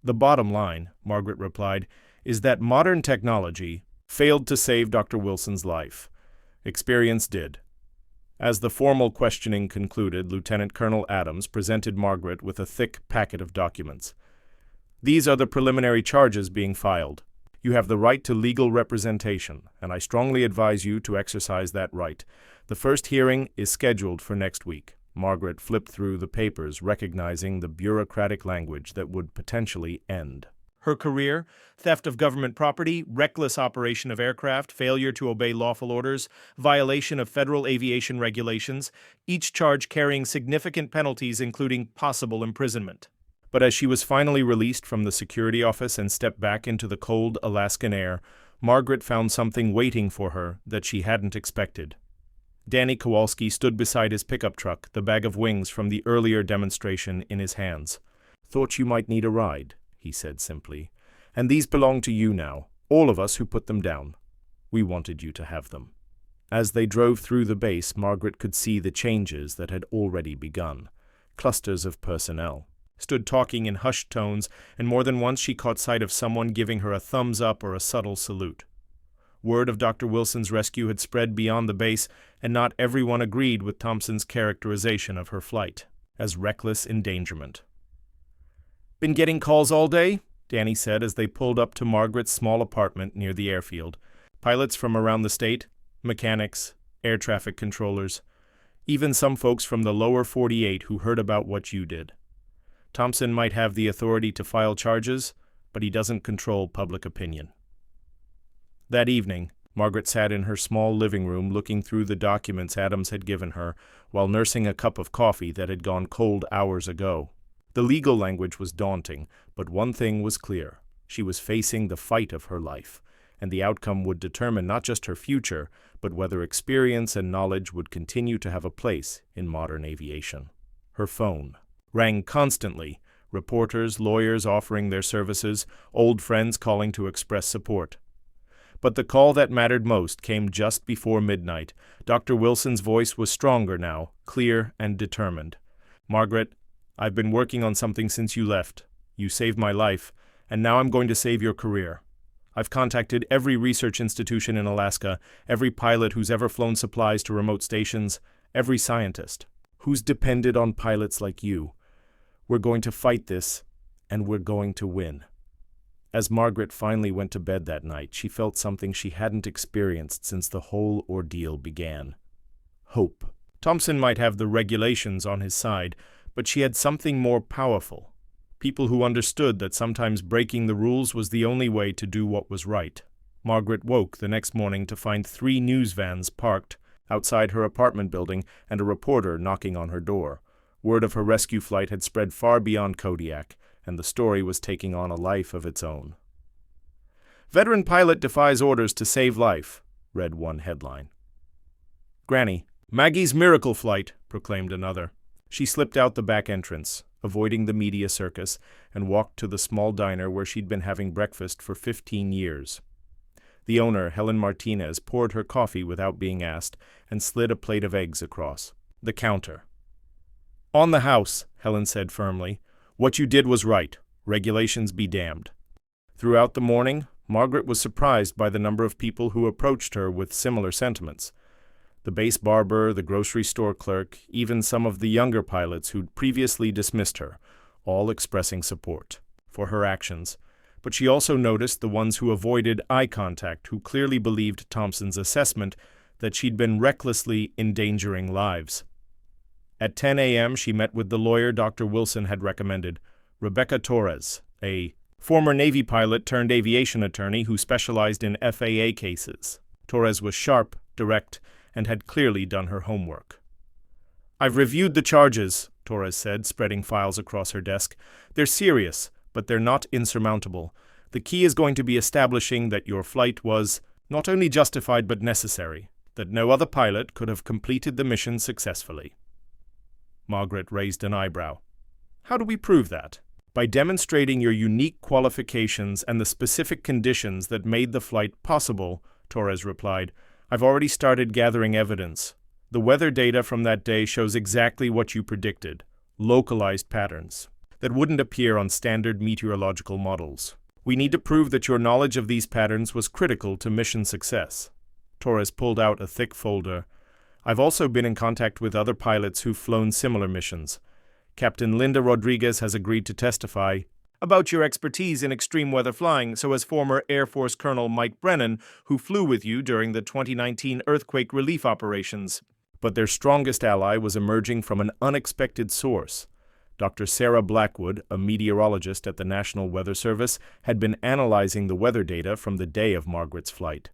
The bottom line, Margaret replied, is that modern technology failed to save Dr. Wilson's life. Experience did. As the formal questioning concluded, Lieutenant Colonel Adams presented Margaret with a thick packet of documents. These are the preliminary charges being filed. You have the right to legal representation, and I strongly advise you to exercise that right. The first hearing is scheduled for next week. Margaret flipped through the papers, recognizing the bureaucratic language that would potentially end. Her career, theft of government property, reckless operation of aircraft, failure to obey lawful orders, violation of federal aviation regulations, each charge carrying significant penalties including possible imprisonment. But as she was finally released from the security office and stepped back into the cold Alaskan air, Margaret found something waiting for her that she hadn't expected. Danny Kowalski stood beside his pickup truck, the bag of wings from the earlier demonstration in his hands. "Thought you might need a ride," he said simply. "And these belong to you now, all of us who put them down. We wanted you to have them." As they drove through the base, Margaret could see the changes that had already begun. Clusters of personnel stood talking in hushed tones, and more than once she caught sight of someone giving her a thumbs up or a subtle salute. Word of Dr. Wilson's rescue had spread beyond the base, and not everyone agreed with Thompson's characterization of her flight as reckless endangerment. "Been getting calls all day?" Danny said as they pulled up to Margaret's small apartment near the airfield. Pilots from around the state, mechanics, air traffic controllers, even some folks from the lower 48 who heard about what you did. Thompson might have the authority to file charges, but he doesn't control public opinion. That evening, Margaret sat in her small living room looking through the documents Adams had given her while nursing a cup of coffee that had gone cold hours ago. The legal language was daunting, but one thing was clear. She was facing the fight of her life, and the outcome would determine not just her future, but whether experience and knowledge would continue to have a place in modern aviation. Her phone rang constantly, reporters, lawyers offering their services, old friends calling to express support. But the call that mattered most came just before midnight. Dr. Wilson's voice was stronger now, clear and determined. "Margaret, I've been working on something since you left. You saved my life, and now I'm going to save your career. I've contacted every research institution in Alaska, every pilot who's ever flown supplies to remote stations, every scientist who's depended on pilots like you. We're going to fight this, and we're going to win." As Margaret finally went to bed that night, she felt something she hadn't experienced since the whole ordeal began. Hope. Thompson might have the regulations on his side, but she had something more powerful. People who understood that sometimes breaking the rules was the only way to do what was right. Margaret woke the next morning to find 3 news vans parked outside her apartment building and a reporter knocking on her door. Word of her rescue flight had spread far beyond Kodiak, and the story was taking on a life of its own. "Veteran pilot defies orders to save life," read one headline. "Granny, Maggie's miracle flight," proclaimed another. She slipped out the back entrance, avoiding the media circus, and walked to the small diner where she'd been having breakfast for 15 years. The owner, Helen Martinez, poured her coffee without being asked and slid a plate of eggs across the counter. "On the house," Helen said firmly. "What you did was right. Regulations be damned." Throughout the morning, Margaret was surprised by the number of people who approached her with similar sentiments. The base barber, the grocery store clerk, even some of the younger pilots who'd previously dismissed her, all expressing support for her actions. But she also noticed the ones who avoided eye contact, who clearly believed Thompson's assessment that she'd been recklessly endangering lives. At 10 a.m., she met with the lawyer Dr. Wilson had recommended, Rebecca Torres, a former Navy pilot turned aviation attorney who specialized in FAA cases. Torres was sharp, direct, and had clearly done her homework. "I've reviewed the charges," Torres said, spreading files across her desk. "They're serious, but they're not insurmountable. The key is going to be establishing that your flight was not only justified but necessary, that no other pilot could have completed the mission successfully." Margaret raised an eyebrow. "How do we prove that?" "By demonstrating your unique qualifications and the specific conditions that made the flight possible," Torres replied. "I've already started gathering evidence. The weather data from that day shows exactly what you predicted, localized patterns that wouldn't appear on standard meteorological models. We need to prove that your knowledge of these patterns was critical to mission success." Torres pulled out a thick folder. "I've also been in contact with other pilots who've flown similar missions. Captain Linda Rodriguez has agreed to testify about your expertise in extreme weather flying, so has former Air Force Colonel Mike Brennan, who flew with you during the 2019 earthquake relief operations." But their strongest ally was emerging from an unexpected source. Dr. Sarah Blackwood, a meteorologist at the National Weather Service, had been analyzing the weather data from the day of Margaret's flight.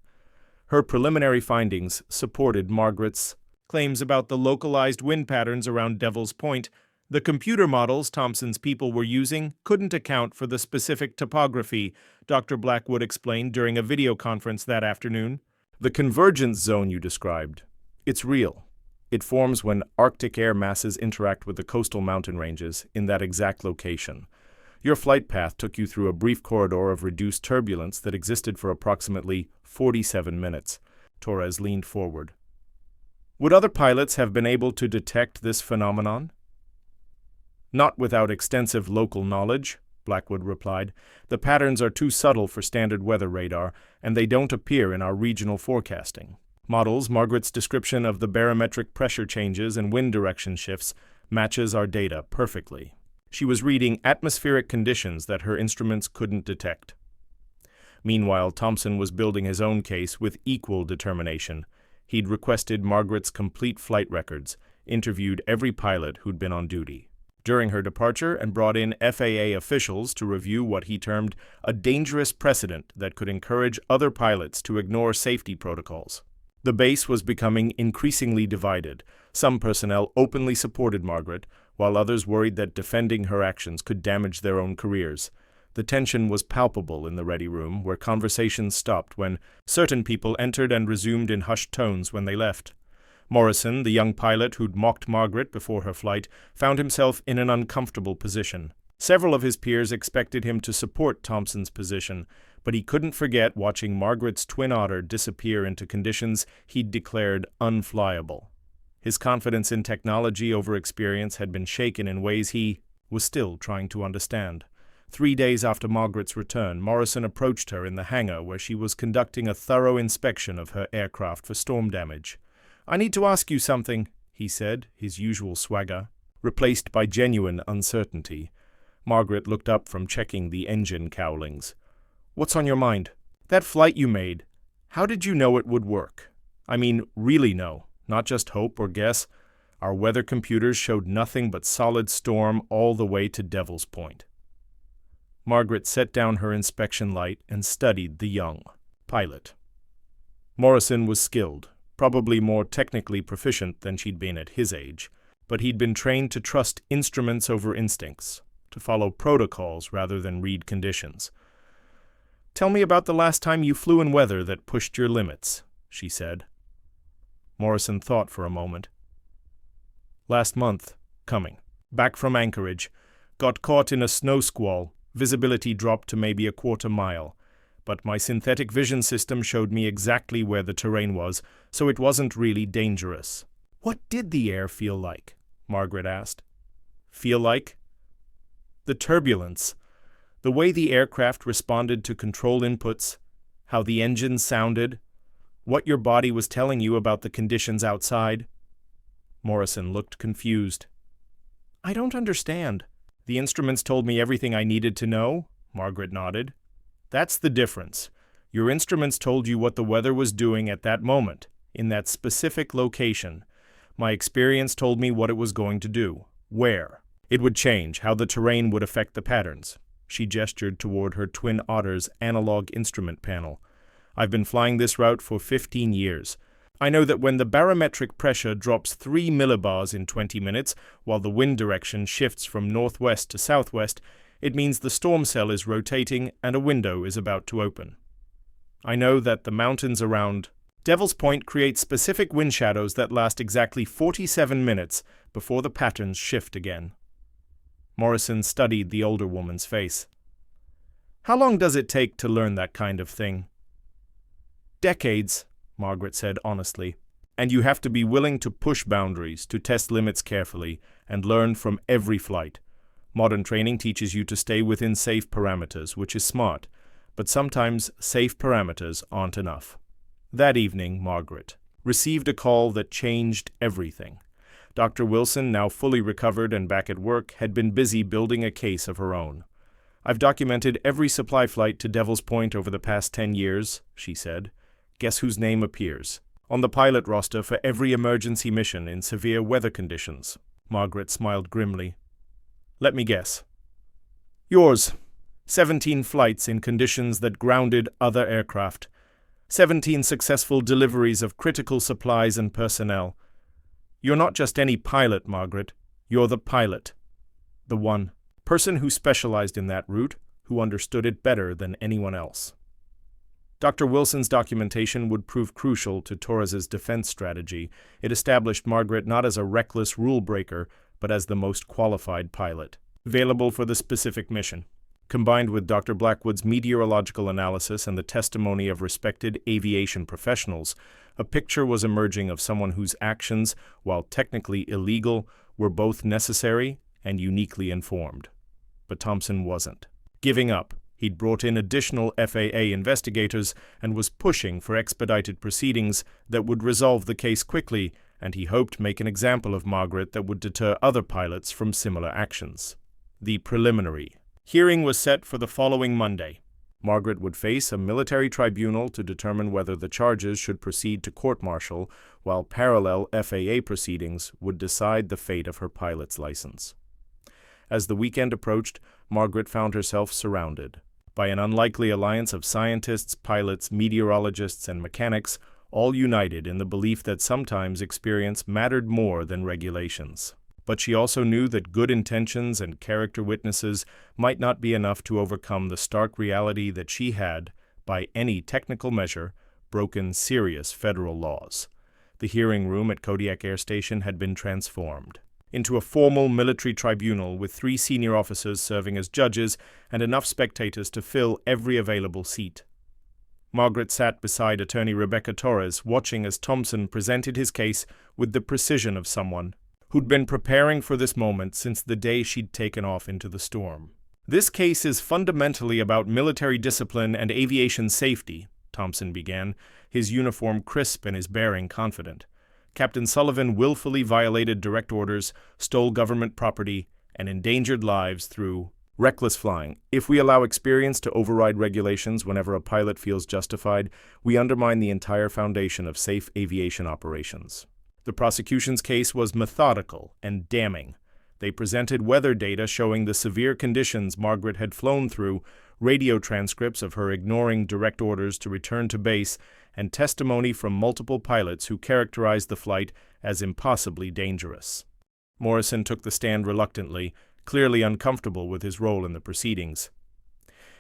Her preliminary findings supported Margaret's claims about the localized wind patterns around Devil's Point. The computer models Thompson's people were using couldn't account for the specific topography, Dr. Blackwood explained during a video conference that afternoon. "The convergence zone you described, it's real. It forms when Arctic air masses interact with the coastal mountain ranges in that exact location. Your flight path took you through a brief corridor of reduced turbulence that existed for approximately 47 minutes. Torres leaned forward. "Would other pilots have been able to detect this phenomenon?" "Not without extensive local knowledge," Blackwood replied. "The patterns are too subtle for standard weather radar, and they don't appear in our regional forecasting models. Margaret's description of the barometric pressure changes and wind direction shifts matches our data perfectly. She was reading atmospheric conditions that her instruments couldn't detect." Meanwhile, Thompson was building his own case with equal determination. He'd requested Margaret's complete flight records, interviewed every pilot who'd been on duty during her departure, and brought in FAA officials to review what he termed a dangerous precedent that could encourage other pilots to ignore safety protocols. The base was becoming increasingly divided. Some personnel openly supported Margaret, while others worried that defending her actions could damage their own careers. The tension was palpable in the ready room, where conversations stopped when certain people entered and resumed in hushed tones when they left. Morrison, the young pilot who'd mocked Margaret before her flight, found himself in an uncomfortable position. Several of his peers expected him to support Thompson's position, but he couldn't forget watching Margaret's twin otter disappear into conditions he'd declared unflyable. His confidence in technology over experience had been shaken in ways he was still trying to understand. 3 days after Margaret's return, Morrison approached her in the hangar where she was conducting a thorough inspection of her aircraft for storm damage. "I need to ask you something," he said, his usual swagger replaced by genuine uncertainty. Margaret looked up from checking the engine cowlings. "What's on your mind? That flight you made, how did you know it would work? I mean, really know, not just hope or guess. Our weather computers showed nothing but solid storm all the way to Devil's Point." Margaret set down her inspection light and studied the young pilot. Morrison was skilled, probably more technically proficient than she'd been at his age, but he'd been trained to trust instruments over instincts, to follow protocols rather than read conditions. "Tell me about the last time you flew in weather that pushed your limits," she said. Morrison thought for a moment. "Last month, coming back from Anchorage, got caught in a snow squall. Visibility dropped to maybe a quarter mile, but my synthetic vision system showed me exactly where the terrain was, so it wasn't really dangerous." "What did the air feel like?" Margaret asked. "Feel like?" "The turbulence, the way the aircraft responded to control inputs, how the engine sounded, what your body was telling you about the conditions outside." Morrison looked confused. "I don't understand." "The instruments told me everything I needed to know," Margaret nodded. "That's the difference. Your instruments told you what the weather was doing at that moment, in that specific location. My experience told me what it was going to do, where it would change, how the terrain would affect the patterns." She gestured toward her twin otter's analog instrument panel. "I've been flying this route for 15 years. I know that when the barometric pressure drops 3 millibars in 20 minutes, while the wind direction shifts from northwest to southwest, it means the storm cell is rotating and a window is about to open. I know that the mountains around Devil's Point create specific wind shadows that last exactly 47 minutes before the patterns shift again." Morrison studied the older woman's face. "How long does it take to learn that kind of thing?" "Decades," Margaret said honestly. "And you have to be willing to push boundaries, to test limits carefully, and learn from every flight. Modern training teaches you to stay within safe parameters, which is smart, but sometimes safe parameters aren't enough." That evening, Margaret received a call that changed everything. Dr. Wilson, now fully recovered and back at work, had been busy building a case of her own. "I've documented every supply flight to Devil's Point over the past 10 years, she said. "Guess whose name appears on the pilot roster for every emergency mission in severe weather conditions?" Margaret smiled grimly. "Let me guess. Yours. 17 flights in conditions that grounded other aircraft. 17 successful deliveries of critical supplies and personnel. You're not just any pilot, Margaret. You're the pilot. The one person who specialized in that route, who understood it better than anyone else." Dr. Wilson's documentation would prove crucial to Torres's defense strategy. It established Margaret not as a reckless rule breaker, but as the most qualified pilot, available for the specific mission. Combined with Dr. Blackwood's meteorological analysis and the testimony of respected aviation professionals, a picture was emerging of someone whose actions, while technically illegal, were both necessary and uniquely informed. But Thompson wasn't giving up. He'd brought in additional FAA investigators and was pushing for expedited proceedings that would resolve the case quickly, and he hoped make an example of Margaret that would deter other pilots from similar actions. The preliminary hearing was set for the following Monday. Margaret would face a military tribunal to determine whether the charges should proceed to court-martial, while parallel FAA proceedings would decide the fate of her pilot's license. As the weekend approached, Margaret found herself surrounded by an unlikely alliance of scientists, pilots, meteorologists, and mechanics, all united in the belief that sometimes experience mattered more than regulations. but she also knew that good intentions and character witnesses might not be enough to overcome the stark reality that she had, by any technical measure, broken serious federal laws. The hearing room at Kodiak Air Station had been transformed into a formal military tribunal with 3 senior officers serving as judges and enough spectators to fill every available seat. Margaret sat beside attorney Rebecca Torres, watching as Thompson presented his case with the precision of someone who'd been preparing for this moment since the day she'd taken off into the storm. "This case is fundamentally about military discipline and aviation safety," Thompson began, his uniform crisp and his bearing confident. "Captain Sullivan willfully violated direct orders, stole government property, and endangered lives through reckless flying. If we allow experience to override regulations whenever a pilot feels justified, we undermine the entire foundation of safe aviation operations." The prosecution's case was methodical and damning. They presented weather data showing the severe conditions Margaret had flown through, radio transcripts of her ignoring direct orders to return to base, and testimony from multiple pilots who characterized the flight as impossibly dangerous. Morrison took the stand reluctantly, clearly uncomfortable with his role in the proceedings.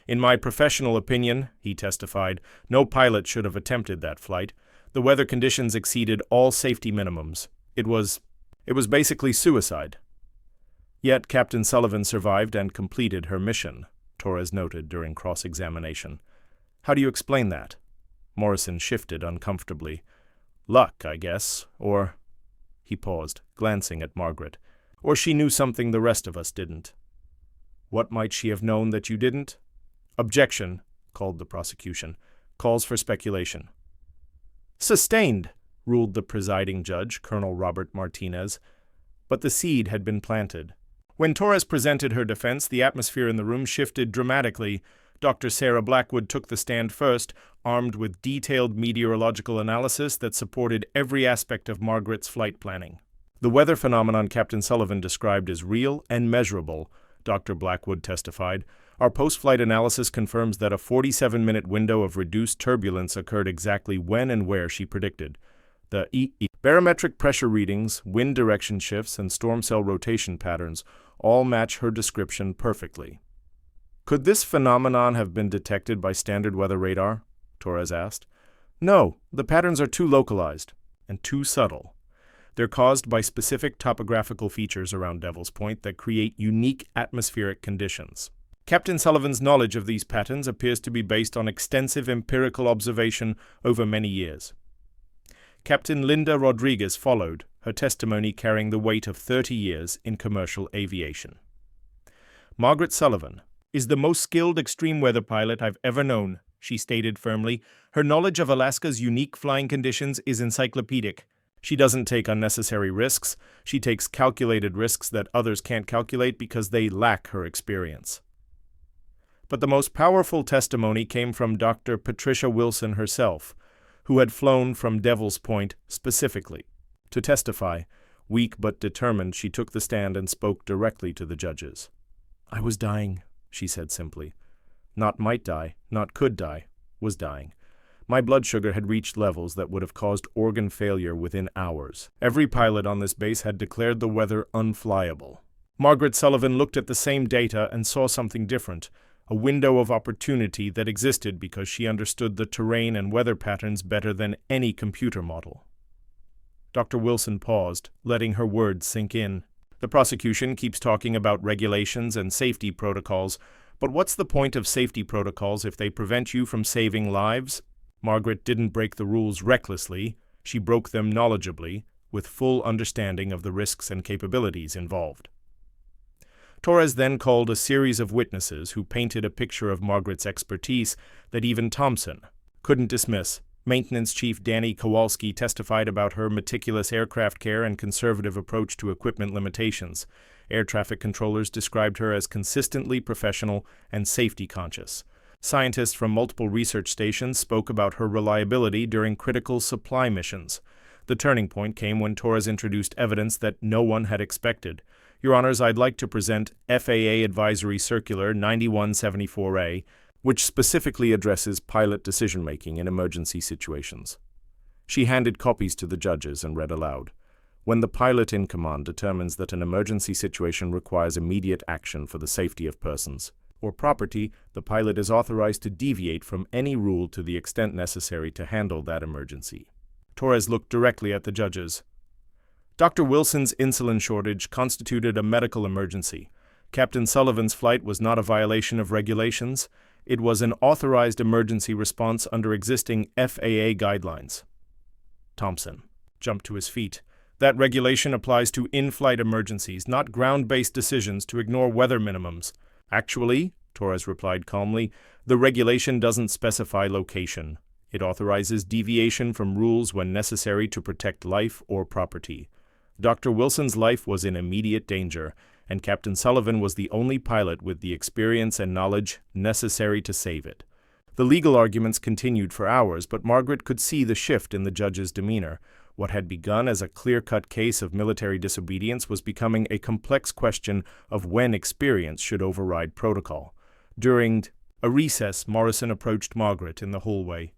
"In my professional opinion," he testified, "no pilot should have attempted that flight. The weather conditions exceeded all safety minimums. It was basically suicide." "Yet Captain Sullivan survived and completed her mission," Torres noted during cross-examination. "How do you explain that?" Morrison shifted uncomfortably. "Luck, I guess, or—" He paused, glancing at Margaret. "Or she knew something the rest of us didn't." "What might she have known that you didn't?" "Objection," called the prosecution. "Calls for speculation." "Sustained," ruled the presiding judge, Colonel Robert Martinez. But the seed had been planted. When Torres presented her defense, the atmosphere in the room shifted dramatically. Dr. Sarah Blackwood took the stand first, armed with detailed meteorological analysis that supported every aspect of Margaret's flight planning. "The weather phenomenon Captain Sullivan described is real and measurable," Dr. Blackwood testified. "Our post-flight analysis confirms that a 47-minute window of reduced turbulence occurred exactly when and where she predicted. The barometric pressure readings, wind direction shifts, and storm cell rotation patterns all match her description perfectly." "Could this phenomenon have been detected by standard weather radar?" Torres asked. "No, the patterns are too localized and too subtle. They're caused by specific topographical features around Devil's Point that create unique atmospheric conditions. Captain Sullivan's knowledge of these patterns appears to be based on extensive empirical observation over many years." Captain Linda Rodriguez followed, her testimony carrying the weight of 30 years in commercial aviation. "Margaret Sullivan is the most skilled extreme weather pilot I've ever known," she stated firmly. "Her knowledge of Alaska's unique flying conditions is encyclopedic. She doesn't take unnecessary risks. She takes calculated risks that others can't calculate because they lack her experience." But the most powerful testimony came from Dr. Patricia Wilson herself, who had flown from Devil's Point specifically. To testify, weak but determined, she took the stand and spoke directly to the judges. "I was dying," she said simply. "Not might die, not could die, was dying. My blood sugar had reached levels that would have caused organ failure within hours. Every pilot on this base had declared the weather unflyable." Margaret Sullivan looked at the same data and saw something different, a window of opportunity that existed because she understood the terrain and weather patterns better than any computer model. Dr. Wilson paused, letting her words sink in. "The prosecution keeps talking about regulations and safety protocols, but what's the point of safety protocols if they prevent you from saving lives?" Margaret didn't break the rules recklessly. She broke them knowledgeably, with full understanding of the risks and capabilities involved. Torres then called a series of witnesses who painted a picture of Margaret's expertise that even Thompson couldn't dismiss. Maintenance Chief Danny Kowalski testified about her meticulous aircraft care and conservative approach to equipment limitations. Air traffic controllers described her as consistently professional and safety-conscious. Scientists from multiple research stations spoke about her reliability during critical supply missions. The turning point came when Torres introduced evidence that no one had expected. "Your Honors, I'd like to present FAA Advisory Circular 9174A, which specifically addresses pilot decision-making in emergency situations." She handed copies to the judges and read aloud. When the pilot in command determines that an emergency situation requires immediate action for the safety of persons or property, the pilot is authorized to deviate from any rule to the extent necessary to handle that emergency. Torres looked directly at the judges. Dr. Wilson's insulin shortage constituted a medical emergency. Captain Sullivan's flight was not a violation of regulations. It was an authorized emergency response under existing FAA guidelines. Thompson jumped to his feet. That regulation applies to in-flight emergencies, not ground-based decisions to ignore weather minimums. Actually, Torres replied calmly, the regulation doesn't specify location. It authorizes deviation from rules when necessary to protect life or property. Dr. Wilson's life was in immediate danger, and Captain Sullivan was the only pilot with the experience and knowledge necessary to save it. The legal arguments continued for hours, but Margaret could see the shift in the judge's demeanor. What had begun as a clear-cut case of military disobedience was becoming a complex question of when experience should override protocol. During a recess, Morrison approached Margaret in the hallway.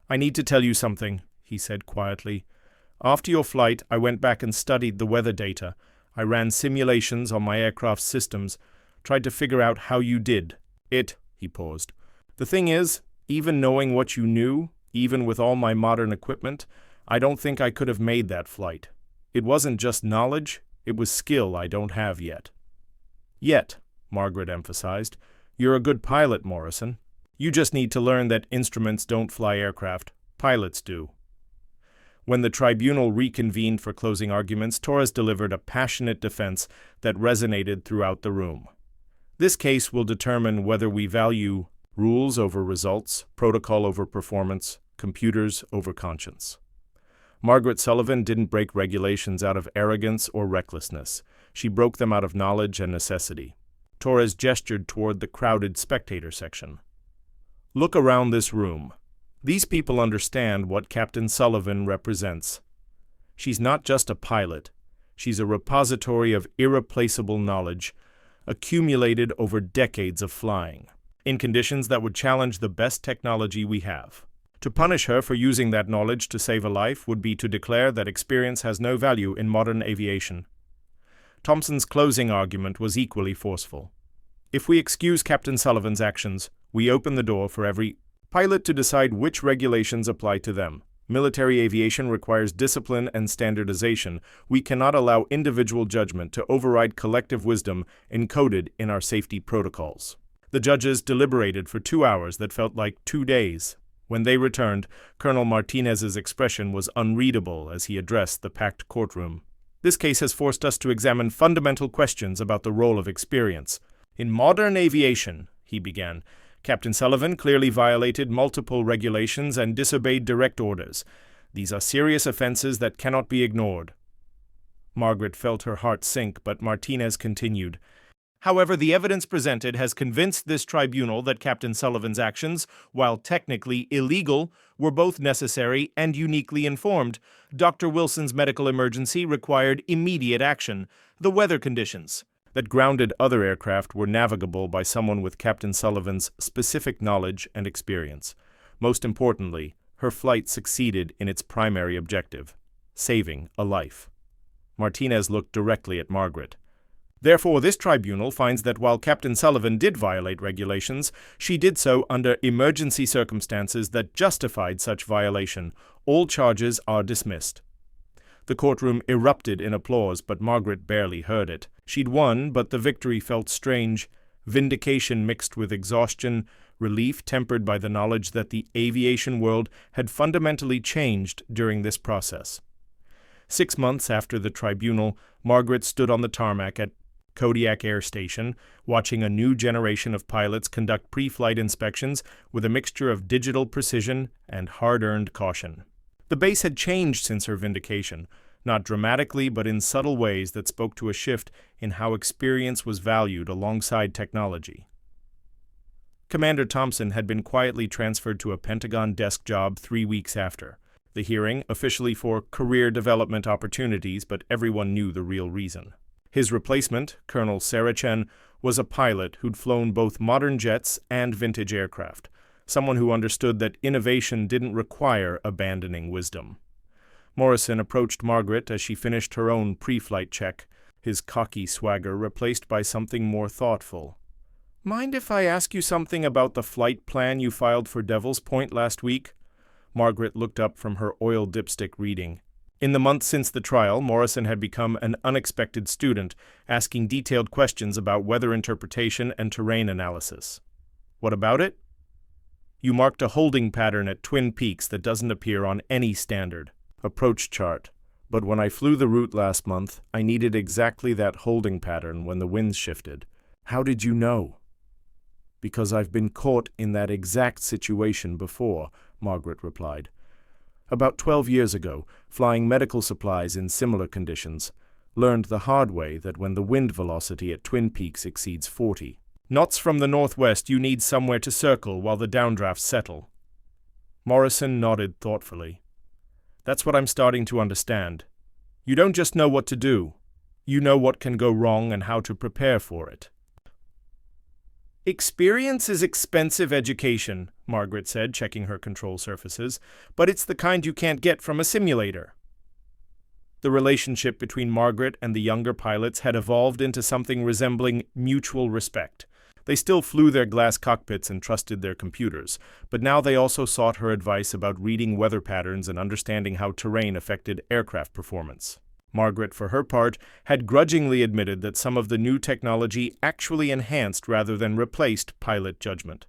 "I need to tell you something," he said quietly. "After your flight, I went back and studied the weather data. I ran simulations on my aircraft's systems, tried to figure out how you did it." He paused. "The thing is, even knowing what you knew, even with all my modern equipment, I don't think I could have made that flight. It wasn't just knowledge, it was skill I don't have yet." "Yet," Margaret emphasized. "You're a good pilot, Morrison. You just need to learn that instruments don't fly aircraft. Pilots do." When the tribunal reconvened for closing arguments, Torres delivered a passionate defense that resonated throughout the room. "This case will determine whether we value rules over results, protocol over performance, computers over conscience." Margaret Sullivan didn't break regulations out of arrogance or recklessness. She broke them out of knowledge and necessity. Torres gestured toward the crowded spectator section. "Look around this room. These people understand what Captain Sullivan represents. She's not just a pilot. She's a repository of irreplaceable knowledge, accumulated over decades of flying, in conditions that would challenge the best technology we have. To punish her for using that knowledge to save a life would be to declare that experience has no value in modern aviation." Thompson's closing argument was equally forceful. "If we excuse Captain Sullivan's actions, we open the door for every pilot to decide which regulations apply to them. Military aviation requires discipline and standardization. We cannot allow individual judgment to override collective wisdom encoded in our safety protocols." The judges deliberated for 2 hours that felt like 2 days. When they returned, Colonel Martinez's expression was unreadable as he addressed the packed courtroom. "This case has forced us to examine fundamental questions about the role of experience. In modern aviation," he began, "Captain Sullivan clearly violated multiple regulations and disobeyed direct orders. These are serious offenses that cannot be ignored." Margaret felt her heart sink, but Martinez continued. "However, the evidence presented has convinced this tribunal that Captain Sullivan's actions, while technically illegal, were both necessary and uniquely informed. Dr. Wilson's medical emergency required immediate action. The weather conditions that grounded other aircraft were navigable by someone with Captain Sullivan's specific knowledge and experience. Most importantly, her flight succeeded in its primary objective, saving a life." Martinez looked directly at Margaret. "Therefore, this tribunal finds that while Captain Sullivan did violate regulations, she did so under emergency circumstances that justified such violation. All charges are dismissed." The courtroom erupted in applause, but Margaret barely heard it. She'd won, but the victory felt strange. Vindication mixed with exhaustion, relief tempered by the knowledge that the aviation world had fundamentally changed during this process. 6 months after the tribunal, Margaret stood on the tarmac at Kodiak Air Station, watching a new generation of pilots conduct pre-flight inspections with a mixture of digital precision and hard-earned caution. The base had changed since her vindication, not dramatically but in subtle ways that spoke to a shift in how experience was valued alongside technology. Commander Thompson had been quietly transferred to a Pentagon desk job 3 weeks after the hearing, officially for career development opportunities, but everyone knew the real reason. His replacement, Colonel Sarachen, was a pilot who'd flown both modern jets and vintage aircraft, someone who understood that innovation didn't require abandoning wisdom. Morrison approached Margaret as she finished her own pre-flight check, his cocky swagger replaced by something more thoughtful. "Mind if I ask you something about the flight plan you filed for Devil's Point last week?" Margaret looked up from her oil dipstick reading. In the months since the trial, Morrison had become an unexpected student, asking detailed questions about weather interpretation and terrain analysis. "What about it?" "You marked a holding pattern at Twin Peaks that doesn't appear on any standard approach chart. But when I flew the route last month, I needed exactly that holding pattern when the winds shifted." "How did you know?" "Because I've been caught in that exact situation before," Margaret replied. "About 12 years ago, flying medical supplies in similar conditions, learned the hard way that when the wind velocity at Twin Peaks exceeds 40 knots from the northwest, you need somewhere to circle while the downdrafts settle." Morrison nodded thoughtfully. "That's what I'm starting to understand. You don't just know what to do. You know what can go wrong and how to prepare for it." "Experience is expensive education," Margaret said, checking her control surfaces, "but it's the kind you can't get from a simulator." The relationship between Margaret and the younger pilots had evolved into something resembling mutual respect. They still flew their glass cockpits and trusted their computers, but now they also sought her advice about reading weather patterns and understanding how terrain affected aircraft performance. Margaret, for her part, had grudgingly admitted that some of the new technology actually enhanced rather than replaced pilot judgment.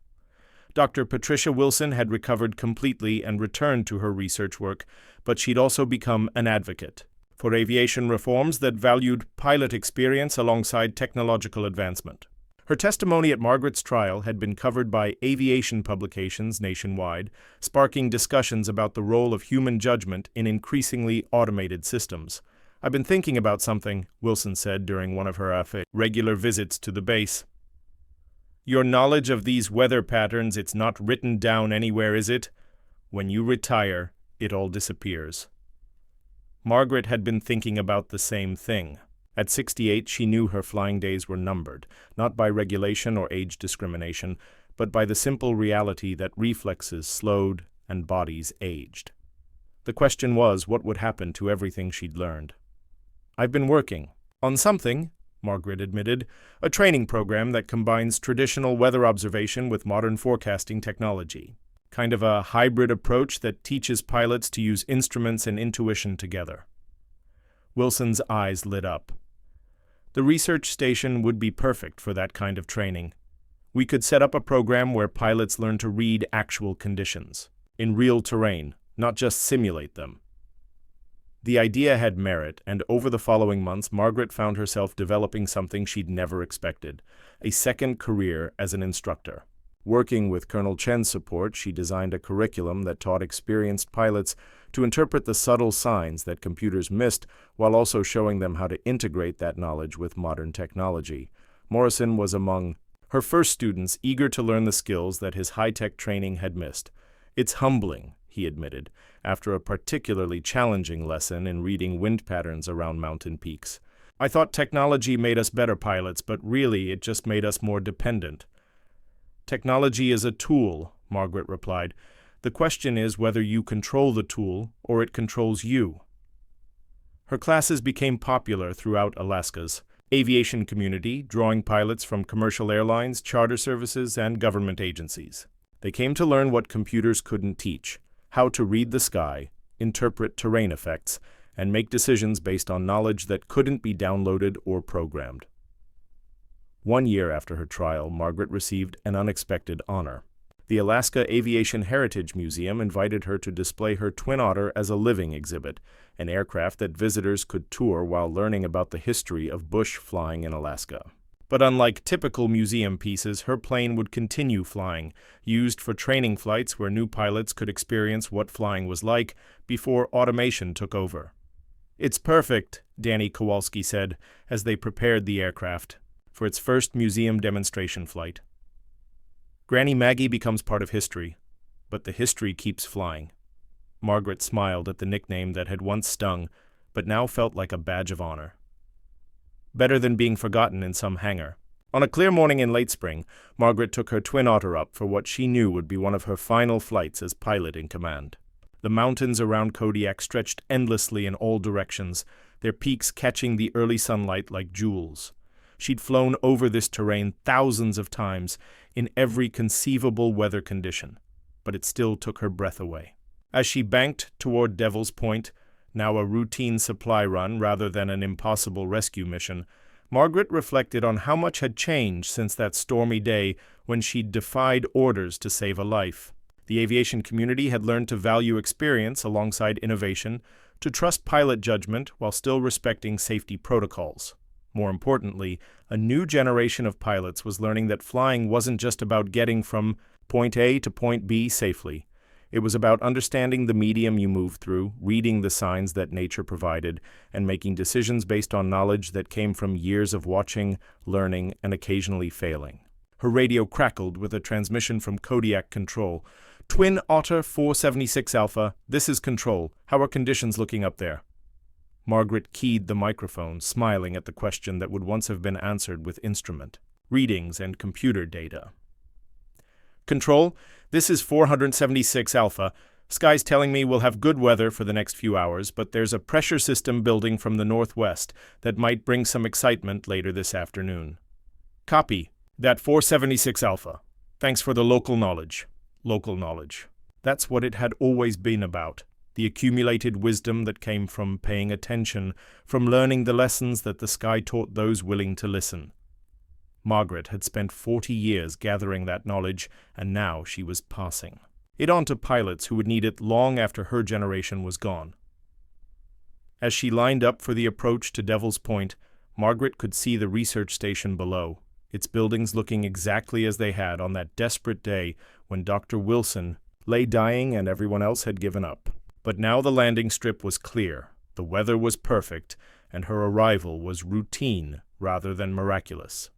Dr. Patricia Wilson had recovered completely and returned to her research work, but she'd also become an advocate for aviation reforms that valued pilot experience alongside technological advancement. Her testimony at Margaret's trial had been covered by aviation publications nationwide, sparking discussions about the role of human judgment in increasingly automated systems. "I've been thinking about something," Wilson said during one of her regular visits to the base. "Your knowledge of these weather patterns, it's not written down anywhere, is it? When you retire, it all disappears." Margaret had been thinking about the same thing. At 68, she knew her flying days were numbered, not by regulation or age discrimination, but by the simple reality that reflexes slowed and bodies aged. The question was, what would happen to everything she'd learned? "I've been working on something," Margaret admitted, "a training program that combines traditional weather observation with modern forecasting technology. Kind of a hybrid approach that teaches pilots to use instruments and intuition together." Wilson's eyes lit up. "The research station would be perfect for that kind of training. We could set up a program where pilots learn to read actual conditions, in real terrain, not just simulate them." The idea had merit, and over the following months, Margaret found herself developing something she'd never expected, a second career as an instructor. Working with Colonel Chen's support, she designed a curriculum that taught experienced pilots to interpret the subtle signs that computers missed while also showing them how to integrate that knowledge with modern technology. Morrison was among her first students eager to learn the skills that his high-tech training had missed. "It's humbling," he admitted, after a particularly challenging lesson in reading wind patterns around mountain peaks. "I thought technology made us better pilots, but really it just made us more dependent." "Technology is a tool," Margaret replied. "The question is whether you control the tool or it controls you." Her classes became popular throughout Alaska's aviation community, drawing pilots from commercial airlines, charter services, and government agencies. They came to learn what computers couldn't teach: how to read the sky, interpret terrain effects, and make decisions based on knowledge that couldn't be downloaded or programmed. 1 year after her trial, Margaret received an unexpected honor. The Alaska Aviation Heritage Museum invited her to display her Twin Otter as a living exhibit, an aircraft that visitors could tour while learning about the history of bush flying in Alaska. But unlike typical museum pieces, her plane would continue flying, used for training flights where new pilots could experience what flying was like before automation took over. "It's perfect," Danny Kowalski said, as they prepared the aircraft for its first museum demonstration flight. "Granny Maggie becomes part of history, but the history keeps flying." Margaret smiled at the nickname that had once stung, but now felt like a badge of honor. Better than being forgotten in some hangar. On a clear morning in late spring, Margaret took her Twin Otter up for what she knew would be one of her final flights as pilot in command. The mountains around Kodiak stretched endlessly in all directions, their peaks catching the early sunlight like jewels. She'd flown over this terrain thousands of times, in every conceivable weather condition, but it still took her breath away. As she banked toward Devil's Point, now a routine supply run rather than an impossible rescue mission, Margaret reflected on how much had changed since that stormy day when she'd defied orders to save a life. The aviation community had learned to value experience alongside innovation, to trust pilot judgment while still respecting safety protocols. More importantly, a new generation of pilots was learning that flying wasn't just about getting from point A to point B safely. It was about understanding the medium you move through, reading the signs that nature provided, and making decisions based on knowledge that came from years of watching, learning, and occasionally failing. Her radio crackled with a transmission from Kodiak Control. "Twin Otter 476 Alpha, this is Control. How are conditions looking up there?" Margaret keyed the microphone, smiling at the question that would once have been answered with instrument, readings, and computer data. "Control, this is 476 Alpha. Sky's telling me we'll have good weather for the next few hours, but there's a pressure system building from the northwest that might bring some excitement later this afternoon." "Copy. That 476 Alpha. Thanks for the local knowledge." Local knowledge. That's what it had always been about. The accumulated wisdom that came from paying attention, from learning the lessons that the sky taught those willing to listen. Margaret had spent 40 years gathering that knowledge, and now she was passing it on to pilots who would need it long after her generation was gone. As she lined up for the approach to Devil's Point, Margaret could see the research station below, its buildings looking exactly as they had on that desperate day when Dr. Wilson lay dying and everyone else had given up. But now the landing strip was clear, the weather was perfect, and her arrival was routine rather than miraculous.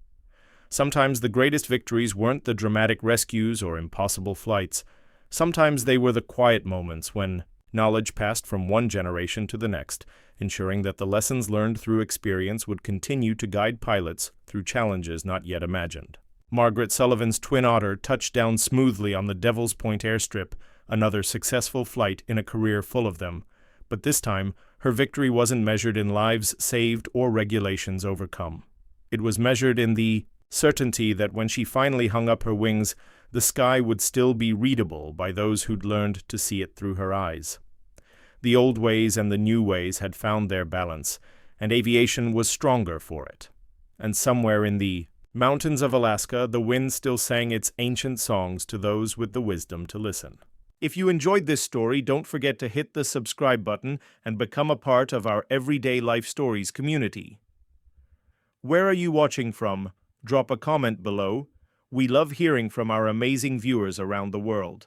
Sometimes the greatest victories weren't the dramatic rescues or impossible flights. Sometimes they were the quiet moments when knowledge passed from one generation to the next, ensuring that the lessons learned through experience would continue to guide pilots through challenges not yet imagined. Margaret Sullivan's Twin Otter touched down smoothly on the Devil's Point airstrip, another successful flight in a career full of them. But this time, her victory wasn't measured in lives saved or regulations overcome. It was measured in the certainty that when she finally hung up her wings, the sky would still be readable by those who'd learned to see it through her eyes. The old ways and the new ways had found their balance, and aviation was stronger for it. And somewhere in the mountains of Alaska, the wind still sang its ancient songs to those with the wisdom to listen. If you enjoyed this story, don't forget to hit the subscribe button and become a part of our Everyday Life Stories community. Where are you watching from? Drop a comment below. We love hearing from our amazing viewers around the world.